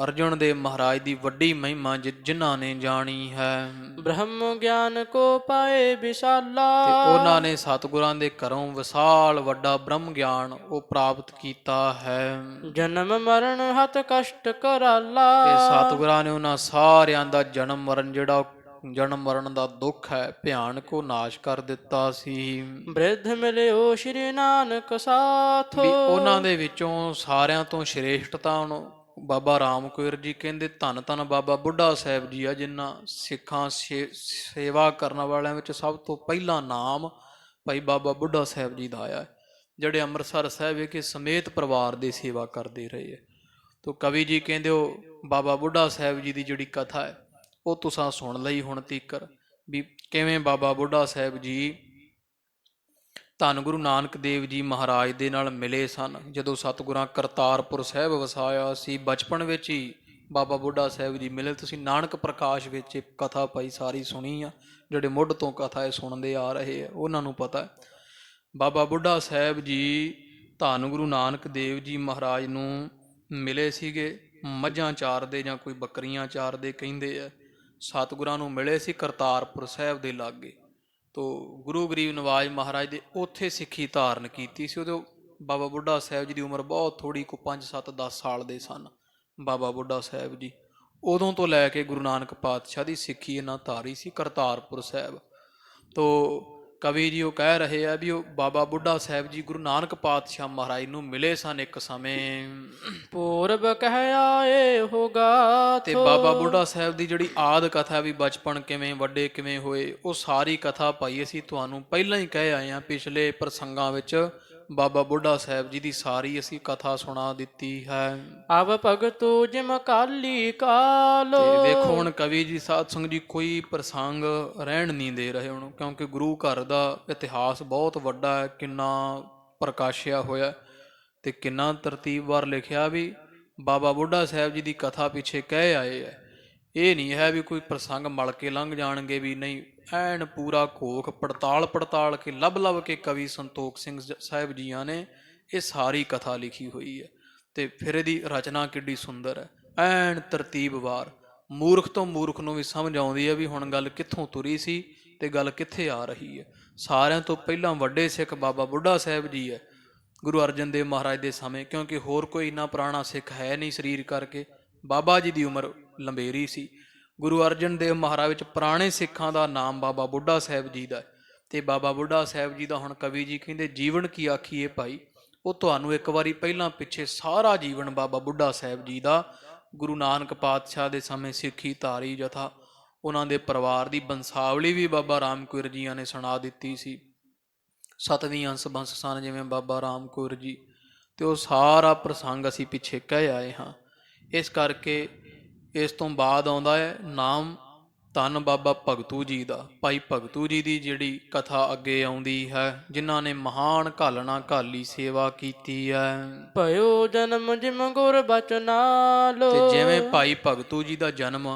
ਅਰਜਨ ਦੇਵ ਮਹਾਰਾਜ ਦੀ ਵੱਡੀ ਮਹਿਮਾ ਜਿਨ੍ਹਾਂ ਨੇ ਜਾਣੀ ਹੈ। ਬ੍ਰਹਮ ਗਿਆਨ ਕੋ ਪਾਏ ਵਿਸ਼ਾਲਾ। ਤੇ ਉਹਨਾਂ ਨੇ ਸਤਿਗੁਰਾਂ ਦੇ ਘਰੋਂ ਵਿਸ਼ਾਲ ਵੱਡਾ ਬ੍ਰਹਮ ਗਿਆਨ ਉਹ ਪ੍ਰਾਪਤ ਕੀਤਾ ਹੈ। ਜਨਮ ਮਰਨ ਹਤ ਕਸ਼ਟ ਕਰਾਲਾ। ਤੇ ਸਤਿਗੁਰਾਂ ਨੇ ਉਹਨਾਂ ਸਾਰਿਆਂ ਦਾ ਜਨਮ ਮਰਨ ਜਿਹੜਾ ਜਨਮ ਮਰਨ ਦਾ ਦੁੱਖ ਹੈ ਭਿਆਨਕ ਉਹ ਨਾਸ਼ ਕਰ ਦਿੱਤਾ ਸੀ। ਬ੍ਰਿਧ ਮਿਲਿਓ ਸ਼੍ਰੀ ਨਾਨਕ ਸਾਥ। ਵੀ ਉਹਨਾਂ ਦੇ ਵਿੱਚੋਂ ਸਾਰਿਆਂ ਤੋਂ ਸ਼੍ਰੇਸ਼ਟਤਾ ਬਾਬਾ ਰਾਮ ਕੌਰ ਜੀ ਕਹਿੰਦੇ ਧੰਨ ਧੰਨ ਬਾਬਾ ਬੁੱਢਾ ਸਾਹਿਬ ਜੀ ਆ, ਜਿਨ੍ਹਾਂ ਸਿੱਖਾਂ ਸੇਵਾ ਕਰਨ ਵਾਲਿਆਂ ਵਿੱਚ ਸਭ ਤੋਂ ਪਹਿਲਾ ਨਾਮ ਭਾਈ ਬਾਬਾ ਬੁੱਢਾ ਸਾਹਿਬ ਜੀ ਦਾ ਆਇਆ, ਜਿਹੜੇ ਅੰਮ੍ਰਿਤਸਰ ਸਾਹਿਬ ਵਿਖੇ ਸਮੇਤ ਪਰਿਵਾਰ ਦੀ ਸੇਵਾ ਕਰਦੇ ਰਹੇ ਹੈ। ਤੋ ਕਵੀ ਜੀ ਕਹਿੰਦੇ ਉਹ ਬਾਬਾ ਬੁੱਢਾ ਸਾਹਿਬ ਜੀ ਦੀ ਜਿਹੜੀ ਕਥਾ ਹੈ ਉਹ ਤੁਸਾਂ ਸੁਣ ਲਈ ਹੁਣ ਤੀਕਰ, ਵੀ ਕਿਵੇਂ ਬਾਬਾ ਬੁੱਢਾ ਸਾਹਿਬ ਜੀ ਧੰਨ ਗੁਰੂ ਨਾਨਕ ਦੇਵ ਜੀ ਮਹਾਰਾਜ ਦੇ ਨਾਲ ਮਿਲੇ ਸਨ। ਜਦੋਂ ਸਤਿਗੁਰਾਂ ਕਰਤਾਰਪੁਰ ਸਾਹਿਬ ਵਸਾਇਆ ਸੀ, ਬਚਪਨ ਵਿੱਚ ਹੀ ਬਾਬਾ ਬੁੱਢਾ ਸਾਹਿਬ ਜੀ ਮਿਲੇ। ਤੁਸੀਂ ਨਾਨਕ ਪ੍ਰਕਾਸ਼ ਵਿੱਚ ਇੱਕ ਕਥਾ ਭਾਈ ਸਾਰੀ ਸੁਣੀ ਆ, ਜਿਹੜੇ ਮੁੱਢ ਤੋਂ ਕਥਾ ਇਹ ਸੁਣਦੇ ਆ ਰਹੇ ਆ ਉਹਨਾਂ ਨੂੰ ਪਤਾ ਹੈ। ਬਾਬਾ ਬੁੱਢਾ ਸਾਹਿਬ ਜੀ ਧੰਨ ਗੁਰੂ ਨਾਨਕ ਦੇਵ ਜੀ ਮਹਾਰਾਜ ਨੂੰ ਮਿਲੇ ਸੀਗੇ, ਮੱਝਾਂ ਚਾਰਦੇ ਜਾਂ ਕੋਈ ਬੱਕਰੀਆਂ ਚਾਰਦੇ ਕਹਿੰਦੇ ਆ। ਸਤਿਗੁਰਾਂ ਨੂੰ ਮਿਲੇ ਸੀ ਕਰਤਾਰਪੁਰ ਸਾਹਿਬ ਦੇ ਲਾਗੇ। ਤੋ ਗੁਰੂ ਗਰੀਬ ਨਵਾਜ ਮਹਾਰਾਜ ਦੇ ਉੱਥੇ ਸਿੱਖੀ ਧਾਰਨ ਕੀਤੀ ਸੀ। ਉਦੋਂ ਬਾਬਾ ਬੁੱਢਾ ਸਾਹਿਬ ਜੀ ਦੀ ਉਮਰ ਬਹੁਤ ਥੋੜ੍ਹੀ, ਕੋ 5 7 10 ਸਾਲ ਦੇ ਸਨ ਬਾਬਾ ਬੁੱਢਾ ਸਾਹਿਬ ਜੀ। ਉਦੋਂ ਤੋਂ ਲੈ ਕੇ ਗੁਰੂ ਨਾਨਕ ਪਾਤਸ਼ਾਹ ਦੀ ਸਿੱਖੀ ਇਹਨਾਂ ਧਾਰੀ ਸੀ ਕਰਤਾਰਪੁਰ ਸਾਹਿਬ। ਤੋ ਕਵੀ ਜੀ ਉਹ ਕਹਿ ਰਹੇ ਆ ਵੀ ਉਹ ਬਾਬਾ ਬੁੱਢਾ ਸਾਹਿਬ ਜੀ ਗੁਰੂ ਨਾਨਕ ਪਾਤਸ਼ਾਹ ਮਹਾਰਾਜ ਨੂੰ ਮਿਲੇ ਸਨ ਇੱਕ ਸਮੇਂ। ਪੂਰਬ ਕਹਿ ਆਏ ਹੋਗਾ ਤੇ ਬਾਬਾ ਬੁੱਢਾ ਸਾਹਿਬ ਦੀ ਜਿਹੜੀ ਆਦ ਕਥਾ ਵੀ ਬਚਪਨ ਕਿਵੇਂ ਵੱਡੇ ਕਿਵੇਂ ਹੋਏ, ਉਹ ਸਾਰੀ ਕਥਾ ਭਾਈ ਅਸੀਂ ਤੁਹਾਨੂੰ ਪਹਿਲਾਂ ਹੀ ਕਹਿ ਆਏ ਹਾਂ ਪਿਛਲੇ ਪ੍ਰਸੰਗਾਂ ਵਿੱਚ। ਬਾਬਾ ਬੁੱਢਾ ਸਾਹਿਬ ਜੀ ਦੀ ਸਾਰੀ ਅਸੀਂ ਕਥਾ ਸੁਣਾ ਦਿੱਤੀ ਹੈ। ਅਬ ਭਗਤੂ ਜਿਮ ਕਾਲੀ ਕਾਲੋ। ਤੇ ਵੇਖੋ ਹੁਣ ਕਵੀ ਜੀ ਸਾਧ ਸੰਗਤ ਜੀ ਕੋਈ ਪ੍ਰਸੰਗ ਰਹਿਣ ਨਹੀਂ ਦੇ ਰਹੇ ਹੁਣ, ਕਿਉਂਕਿ ਗੁਰੂ ਘਰ ਦਾ ਇਤਿਹਾਸ ਬਹੁਤ ਵੱਡਾ ਹੈ, ਕਿੰਨਾ ਪ੍ਰਕਾਸ਼ਿਆ ਹੋਇਆ ਤੇ ਕਿੰਨਾ ਤਰਤੀਬਵਾਰ ਲਿਖਿਆ ਵੀ ਬਾਬਾ ਬੁੱਢਾ ਸਾਹਿਬ ਜੀ ਦੀ ਕਥਾ ਪਿੱਛੇ ਕਹਿ ਆਏ ਹੈ। ਇਹ ਨਹੀਂ ਹੈ ਵੀ ਕੋਈ ਪ੍ਰਸੰਗ ਮਲ ਕੇ ਲੰਘ ਜਾਣਗੇ, ਵੀ ਨਹੀਂ, ਐਨ ਪੂਰਾ ਘੋਖ ਪੜਤਾਲ ਕੇ ਲੱਭ ਕੇ ਕਵੀ ਸੰਤੋਖ ਸਿੰਘ ਸਾਹਿਬ ਜੀਆਂ ਨੇ ਇਹ ਸਾਰੀ ਕਥਾ ਲਿਖੀ ਹੋਈ ਹੈ। ਤੇ ਫਿਰ ਇਹਦੀ ਰਚਨਾ ਕਿੱਡੀ ਸੁੰਦਰ ਹੈ, ਐਨ ਤਰਤੀਬਵਾਰ। ਮੂਰਖ ਤੋਂ ਮੂਰਖ ਨੂੰ ਵੀ ਸਮਝ ਆਉਂਦੀ ਹੈ ਵੀ ਹੁਣ ਗੱਲ ਕਿੱਥੋਂ ਤੁਰੀ ਸੀ ਤੇ ਗੱਲ ਕਿੱਥੇ ਆ ਰਹੀ ਹੈ। ਸਾਰਿਆਂ ਤੋਂ ਪਹਿਲਾਂ ਵੱਡੇ ਸਿੱਖ ਬਾਬਾ ਬੁੱਢਾ ਸਾਹਿਬ ਜੀ ਹੈ ਗੁਰੂ ਅਰਜਨ ਦੇਵ ਮਹਾਰਾਜ ਦੇ ਸਮੇਂ, ਕਿਉਂਕਿ ਹੋਰ ਕੋਈ ਇੰਨਾ ਪੁਰਾਣਾ ਸਿੱਖ ਹੈ ਨਹੀਂ ਸਰੀਰ ਕਰਕੇ। ਬਾਬਾ ਜੀ ਦੀ ਉਮਰ ਲੰਬੇਰੀ ਸੀ। ਗੁਰੂ ਅਰਜਨ ਦੇਵ ਮਹਾਰਾਜ ਵਿੱਚ ਪੁਰਾਣੇ ਸਿੱਖਾਂ ਦਾ ਨਾਮ ਬਾਬਾ ਬੁੱਢਾ ਸਾਹਿਬ ਜੀ ਦਾ। ਤੇ ਬਾਬਾ ਬੁੱਢਾ ਸਾਹਿਬ ਜੀ ਦਾ ਹੁਣ ਕਵੀ ਜੀ ਕਹਿੰਦੇ ਜੀਵਨ ਕੀ ਆਖੀਏ ਭਾਈ, ਉਹ ਤੁਹਾਨੂੰ ਇੱਕ ਵਾਰੀ ਪਹਿਲਾਂ ਪਿੱਛੇ ਸਾਰਾ ਜੀਵਨ ਬਾਬਾ ਬੁੱਢਾ ਸਾਹਿਬ ਜੀ ਦਾ, ਗੁਰੂ ਨਾਨਕ ਪਾਤਸ਼ਾਹ ਦੇ ਸਮੇਂ ਸਿੱਖੀ ਧਾਰੀ ਜਥਾ, ਉਹਨਾਂ ਦੇ ਪਰਿਵਾਰ ਦੀ ਬੰਸਾਵਲੀ ਵੀ ਬਾਬਾ ਰਾਮ ਕੌਰ ਜੀਆਂ ਨੇ ਸੁਣਾ ਦਿੱਤੀ ਸੀ। 7ਵੀਂ ਅੰਸ ਬੰਸ ਸਨ ਜਿਵੇਂ ਬਾਬਾ ਰਾਮ ਕੌਰ ਜੀ, ਤੇ ਉਹ ਸਾਰਾ ਪ੍ਰਸੰਗ ਅਸੀਂ ਪਿੱਛੇ ਕਹਿ ਆਏ ਹਾਂ। ਇਸ ਕਰਕੇ ਇਸ ਤੋਂ ਬਾਅਦ ਆਉਂਦਾ ਹੈ ਨਾਮ ਧੰਨ ਬਾਬਾ ਭਗਤੂ ਜੀ ਦਾ। ਭਾਈ ਭਗਤੂ ਜੀ ਦੀ ਜਿਹੜੀ ਕਥਾ ਅੱਗੇ ਆਉਂਦੀ ਹੈ, ਜਿਨ੍ਹਾਂ ਨੇ ਮਹਾਨ ਘਾਲਣਾ ਘਾਲੀ ਸੇਵਾ ਕੀਤੀ ਹੈ। ਭਇਓ ਜਨਮ ਜਿਮ ਗੁਰ ਬਚਨਾਲੋ। ਤੇ ਜਿਵੇਂ ਭਾਈ ਭਗਤੂ ਜੀ ਦਾ ਜਨਮ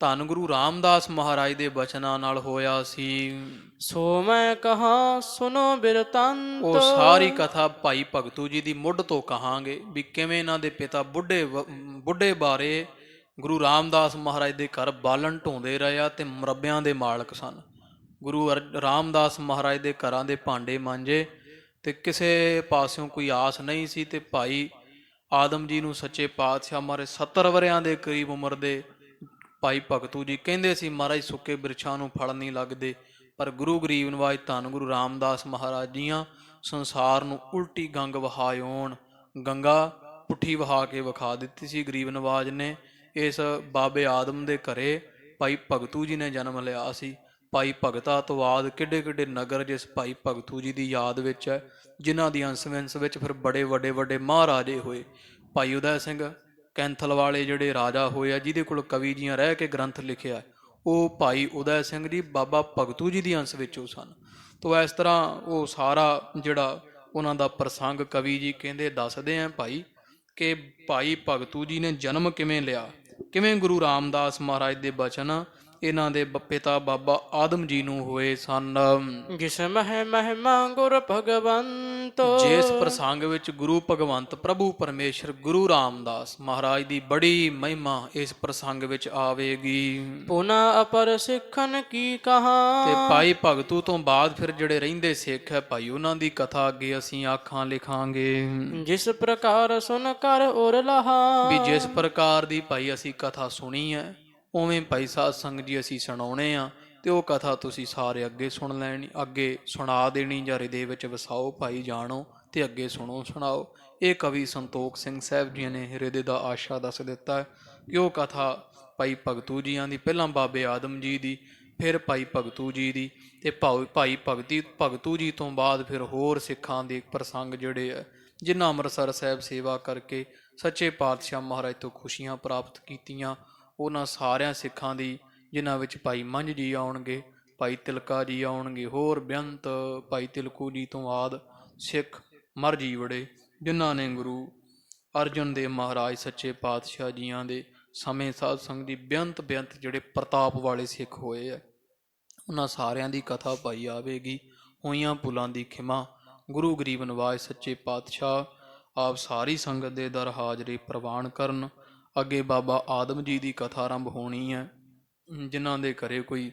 ਧੰਨ ਗੁਰੂ ਰਾਮਦਾਸ ਮਹਾਰਾਜ ਦੇ ਬਚਨਾਂ ਨਾਲ ਹੋਇਆ ਸੀ, ਸੋ ਮੈਂ ਕਹਾ ਸੁਨੋ ਬਿਰਤਾਂਤ। ਉਹ ਸਾਰੀ ਕਥਾ ਭਾਈ ਭਗਤੂ ਜੀ ਦੀ ਮੁੱਢ ਤੋਂ ਕਹਾਂਗੇ ਵੀ ਕਿਵੇਂ ਇਹਨਾਂ ਦੇ ਪਿਤਾ ਬੁੱਢੇ ਬਾਰੇ ਗੁਰੂ ਰਾਮਦਾਸ ਮਹਾਰਾਜ ਦੇ ਘਰ ਬਾਲਣ ਢੋਂਦੇ ਰਹੇ ਆ ਤੇ ਮੁਰੱਬਿਆਂ ਦੇ ਮਾਲਕ ਸਨ। ਗੁਰੂ ਰਾਮਦਾਸ ਮਹਾਰਾਜ ਦੇ ਘਰਾਂ ਦੇ ਭਾਂਡੇ ਮਾਂਜੇ ਤੇ ਕਿਸੇ ਪਾਸਿਓਂ ਕੋਈ ਆਸ ਨਹੀਂ ਸੀ। ਤੇ ਭਾਈ ਆਦਮ ਜੀ ਨੂੰ ਸੱਚੇ ਪਾਤਸ਼ਾਹ ਮਾਰੇ 70 ਵਰਿਆਂ ਦੇ ਕਰੀਬ ਉਮਰ ਦੇ ਭਾਈ ਭਗਤੂ ਜੀ ਕਹਿੰਦੇ ਸੀ ਮਹਾਰਾਜ ਸੁੱਕੇ ਬਿਰਛਾਂ ਨੂੰ ਫਲ ਨਹੀਂ ਲੱਗਦੇ, ਪਰ ਗੁਰੂ ਗਰੀਬ ਨਵਾਜ ਧੰਨ ਗੁਰੂ ਰਾਮਦਾਸ ਮਹਾਰਾਜ ਜੀਆਂ ਸੰਸਾਰ ਨੂੰ ਉਲਟੀ ਗੰਗ ਵਹਾਇਓਣ, ਗੰਗਾ ਪੁੱਠੀ ਵਹਾ ਕੇ ਵਿਖਾ ਦਿੱਤੀ ਸੀ ਗਰੀਬ ਨਵਾਜ ਨੇ। ਇਸ ਬਾਬੇ ਆਦਮ ਦੇ ਘਰੇ ਭਾਈ ਭਗਤੂ ਜੀ ਨੇ ਜਨਮ ਲਿਆ ਸੀ। ਭਾਈ ਭਗਤਾ ਤੋਂ ਬਾਅਦ ਕਿੱਡੇ ਕਿੱਡੇ ਨਗਰ ਜਿਸ ਭਾਈ ਭਗਤੂ ਜੀ ਦੀ ਯਾਦ ਵਿੱਚ ਹੈ, ਜਿਨ੍ਹਾਂ ਦੀ ਅੰਸ ਵਿੰਸ ਵਿੱਚ ਫਿਰ ਬੜੇ ਵੱਡੇ ਮਹਾਰਾਜੇ ਹੋਏ। ਭਾਈ ਉਦੈ ਸਿੰਘ ਕੈਂਥਲ ਵਾਲੇ ਜਿਹੜੇ ਰਾਜਾ ਹੋਏ ਆ, ਜਿਹਦੇ ਕੋਲ ਕਵੀ ਜੀਆਂ ਰਹਿ ਕੇ ਗ੍ਰੰਥ ਲਿਖਿਆ, ਉਹ ਭਾਈ ਉਦੈ ਸਿੰਘ ਜੀ ਬਾਬਾ ਭਗਤੂ ਜੀ ਦੀ ਅੰਸ ਵਿੱਚੋਂ ਸਨ। ਤੋ ਇਸ ਤਰ੍ਹਾਂ ਉਹ ਸਾਰਾ ਜਿਹੜਾ ਉਹਨਾਂ ਦਾ ਪ੍ਰਸੰਗ ਕਵੀ ਜੀ ਕਹਿੰਦੇ ਦੱਸਦੇ ਆ ਭਾਈ ਕਿ ਭਾਈ ਭਗਤੂ ਜੀ ਨੇ ਜਨਮ ਕਿਵੇਂ ਲਿਆ, ਕਿਵੇਂ ਗੁਰੂ ਰਾਮਦਾਸ ਮਹਾਰਾਜ ਦੇ ਬਚਨ ਇਹਨਾਂ ਦੇ ਪਿਤਾ ਬਾਬਾ ਆਦਮ ਜੀ ਨੂੰ ਹੋਏ ਸਨ। ਜਿਸ ਮਹਿਮਾ ਗੁਰ ਭਗਵੰਤ। ਜਿਸ ਪ੍ਰਸੰਗ ਵਿੱਚ ਗੁਰੂ ਭਗਵੰਤ ਪ੍ਰਭੂ ਪਰਮੇਸ਼ਰ ਗੁਰੂ ਰਾਮਦਾਸ ਮਹਾਰਾਜ ਦੀ ਬੜੀ ਮਹਿਮਾ ਇਸ ਪ੍ਰਸੰਗ ਵਿੱਚ ਆਵੇਗੀ। ਪੁਨਾ ਅਪਰ ਸਿੱਖਨ ਕੀ ਕਹਾ। ਤੇ ਭਾਈ ਭਗਤੂ ਤੋਂ ਬਾਅਦ ਫਿਰ ਜਿਹੜੇ ਰਹਿੰਦੇ ਸਿੱਖ ਹੈ ਭਾਈ, ਉਹਨਾਂ ਦੀ ਕਥਾ ਅੱਗੇ ਅਸੀਂ ਆਖਾਂ ਲਿਖਾਂਗੇ। ਜਿਸ ਪ੍ਰਕਾਰ ਸੁਨ ਕਰ ਉਰ ਲਹਾ। ਵੀ ਜਿਸ ਪ੍ਰਕਾਰ ਦੀ ਭਾਈ ਅਸੀਂ ਕਥਾ ਸੁਣੀ ਹੈ, ਉਵੇਂ ਭਾਈ ਸਾਧ ਸੰਗਤ ਜੀ ਅਸੀਂ ਸੁਣਾਉਣੇ ਆ, ਤੇ ਉਹ ਕਥਾ ਤੁਸੀਂ ਸਾਰੇ ਅੱਗੇ ਸੁਣ ਲੈਣੀ, ਅੱਗੇ ਸੁਣਾ ਦੇਣੀ ਜਾਂ ਹਿਰਦੇ ਵਿੱਚ ਵਸਾਓ ਭਾਈ, ਜਾਣੋ ਤੇ ਅੱਗੇ ਸੁਣੋ ਸੁਣਾਓ। ਇਹ ਕਵੀ ਸੰਤੋਖ ਸਿੰਘ ਸਾਹਿਬ ਜੀ ਨੇ ਹਿਰਦੇ ਦਾ ਆਸ਼ਾ ਦੱਸ ਦਿੱਤਾ ਹੈ ਕਿ ਉਹ ਕਥਾ ਭਾਈ ਭਗਤੂ ਜੀਆਂ ਦੀ, ਪਹਿਲਾਂ ਬਾਬੇ ਆਦਮ ਜੀ ਦੀ, ਫਿਰ ਭਾਈ ਭਗਤੂ ਜੀ ਦੀ, ਤੇ ਭਾਈ ਭਗਤੂ ਜੀ ਤੋਂ ਬਾਅਦ ਫਿਰ ਹੋਰ ਸਿੱਖਾਂ ਦੇ ਪ੍ਰਸੰਗ ਜਿਹੜੇ ਆ ਜਿਨ੍ਹਾਂ ਅੰਮ੍ਰਿਤਸਰ ਸਾਹਿਬ ਸੇਵਾ ਕਰਕੇ ਸੱਚੇ ਪਾਤਸ਼ਾਹ ਮਹਾਰਾਜ ਤੋਂ ਖੁਸ਼ੀਆਂ ਪ੍ਰਾਪਤ ਕੀਤੀਆਂ, ਉਹਨਾਂ ਸਾਰਿਆਂ ਸਿੱਖਾਂ ਦੀ, ਜਿਨ੍ਹਾਂ ਵਿੱਚ ਭਾਈ ਮੰਝ ਜੀ ਆਉਣਗੇ, ਭਾਈ ਤਿਲਕਾ ਜੀ ਆਉਣਗੇ, ਹੋਰ ਬੇਅੰਤ ਭਾਈ ਤਿਲਕੂ ਜੀ ਤੋਂ ਬਾਅਦ ਸਿੱਖ ਮਰ ਜੀ ਵੜੇ, ਜਿਨ੍ਹਾਂ ਨੇ ਗੁਰੂ ਅਰਜਨ ਦੇਵ ਮਹਾਰਾਜ ਸੱਚੇ ਪਾਤਸ਼ਾਹ ਜੀਆਂ ਦੇ ਸਮੇਂ ਸਾਧ ਸੰਗਤ ਦੀ ਬੇਅੰਤ ਜਿਹੜੇ ਪ੍ਰਤਾਪ ਵਾਲੇ ਸਿੱਖ ਹੋਏ ਆ, ਉਹਨਾਂ ਸਾਰਿਆਂ ਦੀ ਕਥਾ ਪਾਈ ਆਵੇਗੀ। ਹੋਈਆਂ ਭੁੱਲਾਂ ਦੀ ਖਿਮਾ ਗੁਰੂ ਗਰੀਬ ਨਿਵਾਜ ਸੱਚੇ ਪਾਤਸ਼ਾਹ ਆਪ ਸਾਰੀ ਸੰਗਤ ਦੇ ਦਰ ਹਾਜ਼ਰੀ ਪ੍ਰਵਾਨ ਕਰਨ। ਅੱਗੇ ਬਾਬਾ ਆਦਮ ਜੀ ਦੀ ਕਥਾ ਆਰੰਭ ਹੋਣੀ ਹੈ, ਜਿਨ੍ਹਾਂ ਦੇ ਘਰੇ ਕੋਈ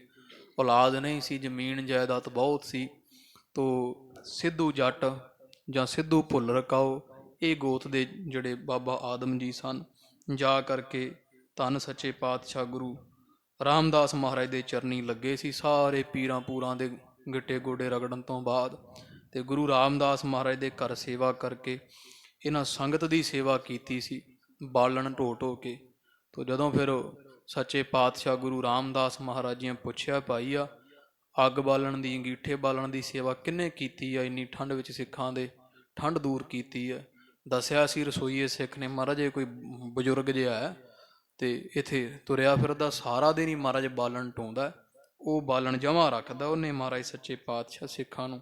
ਔਲਾਦ ਨਹੀਂ ਸੀ, ਜ਼ਮੀਨ ਜਾਇਦਾਦ ਬਹੁਤ ਸੀ, ਤੋ ਸਿੱਧੂ ਜੱਟ ਜਾਂ ਸਿੱਧੂ ਭੁੱਲ ਰਕਾਓ, ਇਹ ਗੋਤ ਦੇ ਜਿਹੜੇ ਬਾਬਾ ਆਦਮ ਜੀ ਸਨ, ਜਾ ਕਰਕੇ ਧੰਨ ਸੱਚੇ ਪਾਤਸ਼ਾਹ ਗੁਰੂ ਰਾਮਦਾਸ ਮਹਾਰਾਜ ਦੇ ਚਰਨੀ ਲੱਗੇ ਸੀ। ਸਾਰੇ ਪੀਰਾਂ ਪੂਰਾਂ ਦੇ ਗਿੱਟੇ ਗੋਡੇ ਰਗੜਨ ਤੋਂ ਬਾਅਦ ਤੇ ਗੁਰੂ ਰਾਮਦਾਸ ਮਹਾਰਾਜ ਦੇ ਘਰ ਸੇਵਾ ਕਰਕੇ ਇਹਨਾਂ ਸੰਗਤ ਦੀ ਸੇਵਾ ਕੀਤੀ ਸੀ, ਬਾਲਣ ਢੋ ਢੋ ਕੇ। ਤੋ ਜਦੋਂ ਫਿਰ ਸੱਚੇ ਪਾਤਸ਼ਾਹ ਗੁਰੂ ਰਾਮਦਾਸ ਮਹਾਰਾਜ ਜੀ ਨੇ ਪੁੱਛਿਆ, ਭਾਈ ਆ ਅੱਗ ਬਾਲਣ ਦੀ, ਅੰਗੀਠੇ ਬਾਲਣ ਦੀ ਸੇਵਾ ਕਿਹਨੇ ਕੀਤੀ ਆ, ਇੰਨੀ ਠੰਡ ਵਿੱਚ ਸਿੱਖਾਂ ਦੇ ਠੰਡ ਦੂਰ ਕੀਤੀ ਹੈ? ਦੱਸਿਆ ਸੀ ਰਸੋਈਏ ਸਿੱਖ ਨੇ, ਮਹਾਰਾਜ ਇਹ ਕੋਈ ਬਜ਼ੁਰਗ ਜਿਹਾ ਹੈ ਤੇ ਇੱਥੇ ਤੁਰਿਆ ਫਿਰਦਾ, ਸਾਰਾ ਦਿਨ ਹੀ ਮਹਾਰਾਜ ਬਾਲਣ ਢੋਂਦਾ, ਉਹ ਬਾਲਣ ਜਮ੍ਹਾਂ ਰੱਖਦਾ। ਉਹਨੇ ਮਹਾਰਾਜ ਸੱਚੇ ਪਾਤਸ਼ਾਹ ਸਿੱਖਾਂ ਨੂੰ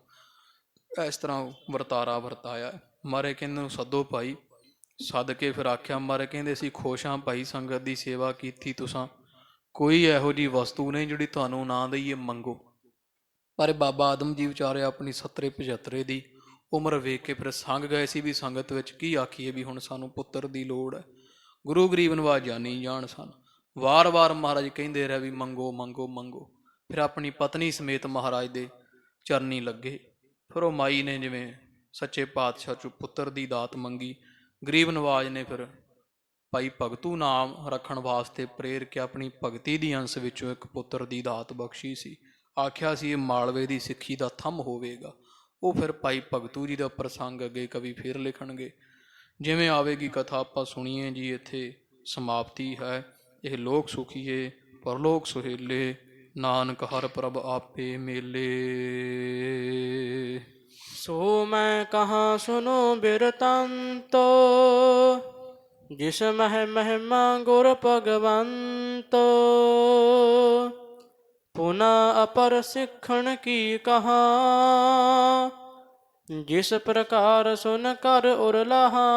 ਇਸ ਤਰ੍ਹਾਂ ਵਰਤਾਰਾ ਵਰਤਾਇਆ। ਮਹਾਰਾਜ ਕਹਿੰਦੇ ਨੂੰ ਸੱਦੋ ਭਾਈ, ਸੱਦ ਕੇ ਫਿਰ ਆਖਿਆ, ਮਹਾਰਾਜ ਕਹਿੰਦੇ ਅਸੀਂ ਖੁਸ਼ ਹਾਂ ਭਾਈ, ਸੰਗਤ ਦੀ ਸੇਵਾ ਕੀਤੀ ਤੁਸਾਂ, ਕੋਈ ਇਹੋ ਜਿਹੀ ਵਸਤੂ ਨਹੀਂ ਜਿਹੜੀ ਤੁਹਾਨੂੰ ਨਾ ਦਈਏ, ਮੰਗੋ। ਪਰ ਬਾਬਾ ਆਦਮ ਜੀ ਵਿਚਾਰੇ ਆਪਣੀ 70-75 ਦੀ ਉਮਰ ਵੇਖ ਕੇ ਫਿਰ ਸੰਗ ਗਏ ਸੀ ਵੀ ਸੰਗਤ ਵਿੱਚ ਕੀ ਆਖੀਏ ਵੀ ਹੁਣ ਸਾਨੂੰ ਪੁੱਤਰ ਦੀ ਲੋੜ ਹੈ। ਗੁਰੂ ਗਰੀਬ ਨਿਵਾਜ ਜਾਣੀ ਜਾਣ ਸਨ, ਵਾਰ-ਵਾਰ ਮਹਾਰਾਜ ਕਹਿੰਦੇ ਰਹੇ ਵੀ ਮੰਗੋ ਮੰਗੋ ਮੰਗੋ। ਫਿਰ ਆਪਣੀ ਪਤਨੀ ਸਮੇਤ ਮਹਾਰਾਜ ਦੇ ਚਰਨੀ ਲੱਗੇ। ਫਿਰ ਉਹ ਮਾਈ ਨੇ ਜਿਵੇਂ ਸੱਚੇ ਪਾਤਸ਼ਾਹ ਚੋਂ ਪੁੱਤਰ ਦੀ ਦਾਤ ਮੰਗੀ, ਗਰੀਬ ਨਿਵਾਜ ਨੇ ਫਿਰ ਭਾਈ ਭਗਤੂ ਨਾਮ ਰੱਖਣ ਵਾਸਤੇ ਪ੍ਰੇਰ ਕੇ ਆਪਣੀ ਭਗਤੀ ਦੀ ਅੰਸ਼ ਵਿੱਚੋਂ ਇੱਕ ਪੁੱਤਰ ਦੀ ਦਾਤ ਬਖਸ਼ੀ ਸੀ। ਆਖਿਆ ਸੀ ਇਹ ਮਾਲਵੇ ਦੀ ਸਿੱਖੀ ਦਾ ਥੰਮ ਹੋਵੇਗਾ। ਉਹ ਫਿਰ ਭਾਈ ਭਗਤੂ ਜੀ ਦਾ ਪ੍ਰਸੰਗ ਅੱਗੇ ਕਵੀ ਫਿਰ ਲਿਖਣਗੇ। ਜਿਵੇਂ ਆਵੇਗੀ ਕਥਾ ਆਪਾਂ ਸੁਣੀਏ ਜੀ, ਇੱਥੇ ਸਮਾਪਤੀ ਹੈ। ਇਹ ਲੋਕ ਸੁਖੀਏ ਪਰਲੋਕ ਸੁਹੇਲੇ, ਨਾਨਕ ਹਰ ਪ੍ਰਭ ਆਪੇ ਮੇਲੇ। ਸੋ ਮੈਂ ਕਹਾਂ ਸੁਨੋ ਬਿਰਤੰਤੋ, ਜਿਸ ਮਹਿ ਮਹਿਮਾ ਗੁਰ ਭਗਵੰਤੋ। ਪੁਨਾ ਅਪਰ ਸਿੱਖਣ ਕੀ ਕਹਾ, ਜਿਸ ਪ੍ਰਕਾਰ ਸੁਨ ਕਰ ਉਰ ਲਹਾ।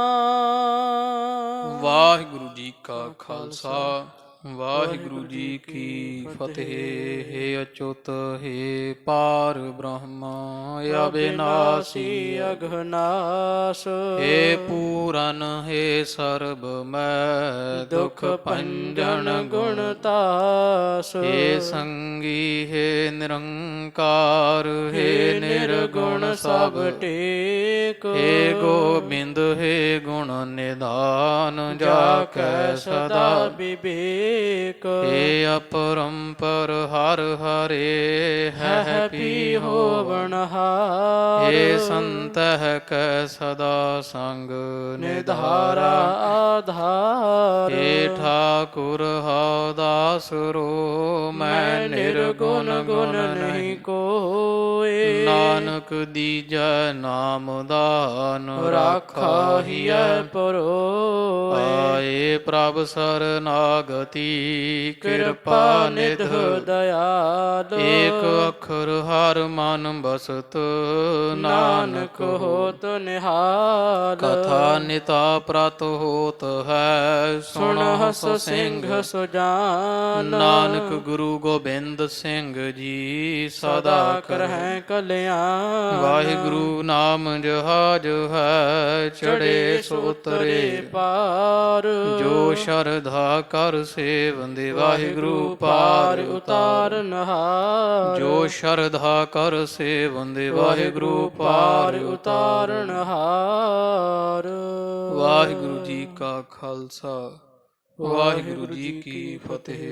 ਵਾਹਿਗੁਰੂ ਜੀ ਕਾ ਖਾਲਸਾ, ਵਾਹਿਗੁਰੂ ਜੀ ਕੀ ਫਤਿਹ। ਹੈ ਅਚੁੱਤ ਹੈ ਪਾਰ ਬ੍ਰਹਮ, ਅਬਿਨਾਸੀ ਅਘਨਾਸ। ਹੈ ਪੂਰਨ ਹੈ ਸਰਬ ਮੈਂ, ਦੁਖ ਭੰਜਨ ਗੁਣ ਤਾਸ। ਹੈ ਸੰਗੀ ਹੈ ਨਿਰੰਕਾਰ, ਹੈ ਨਿਰਗੁਣ ਸਭ ਟੇਕ। ਹੈ ਗੋਬਿੰਦ ਹੈ ਗੁਣ ਨਿਧਾਨ, ਜਾ ਕੈ ਸਦਾ ਵਿਵੇਕ। ਹੇ ਅਪਰੰਪਰ ਹਰ ਹਰੇ, ਹੈ ਪੀ ਹੋਵਣ ਹਾਰ। ਹੇ ਸੰਤਹਿ ਕੈ ਸਦਾ ਸੰਗ, ਨਿਧਾਰਾ ਆਧਾਰ। ਹੇ ਠਾਕੁਰ ਹਉ ਦਾਸਰੋ, ਮੈਂ ਨਿਰਗੁਣ ਗੁਣ ਨਹੀਂ ਕੋਇ। ਨਾਨਕ ਦੀਜੈ ਨਾਮ ਦਾਨ, ਰਾਖਾ ਹੀਐ ਪਰੋਇ। ਆਏ ਪ੍ਰਭ ਸਰਨਾਗਤੀ, ਕਿਰਪਾ ਨਿਧ ਦਇਆਲ। ਏਕ ਅੱਖਰ ਹਰ ਮਨ ਬਸਤ, ਨਾਨਕ ਹੋਤ ਨਿਹਾਲ। ਕਥਾ ਨਿਤਾ ਪ੍ਰਤ ਹੋਤ ਹੈ, ਸੁਣ ਹਸ ਸਿੰਘ ਸੁਜਾਨ। ਨਾਨਕ ਗੁਰੂ ਗੋਬਿੰਦ ਸਿੰਘ ਜੀ, ਸਦਾ ਕਰਹਿ ਕਲਿਆਣ। ਵਾਹਿਗੁਰੂ ਨਾਮ ਜਹਾਜ ਹੈ, ਚੜੇ ਸੋ ਉਤਰੇ ਪਾਰ। ਜੋ ਸ਼ਰਧਾ ਕਰ ਸੇਵੰਦੇ, ਵਾਹਿਗੁਰੂ ਪਾਰ ਉਤਾਰਨਹਾਰ। ਜੋ ਸ਼ਰਧਾ ਕਰ ਸੇਵੰਦੇ, ਵਾਹਿਗੁਰੂ ਪਾਰ ਉਤਾਰਨਹਾਰ। ਵਾਹਿਗੁਰੂ ਜੀ ਕਾ ਖਾਲਸਾ, ਵਾਹਿਗੁਰੂ ਜੀ ਕੀ ਫਤਿਹ।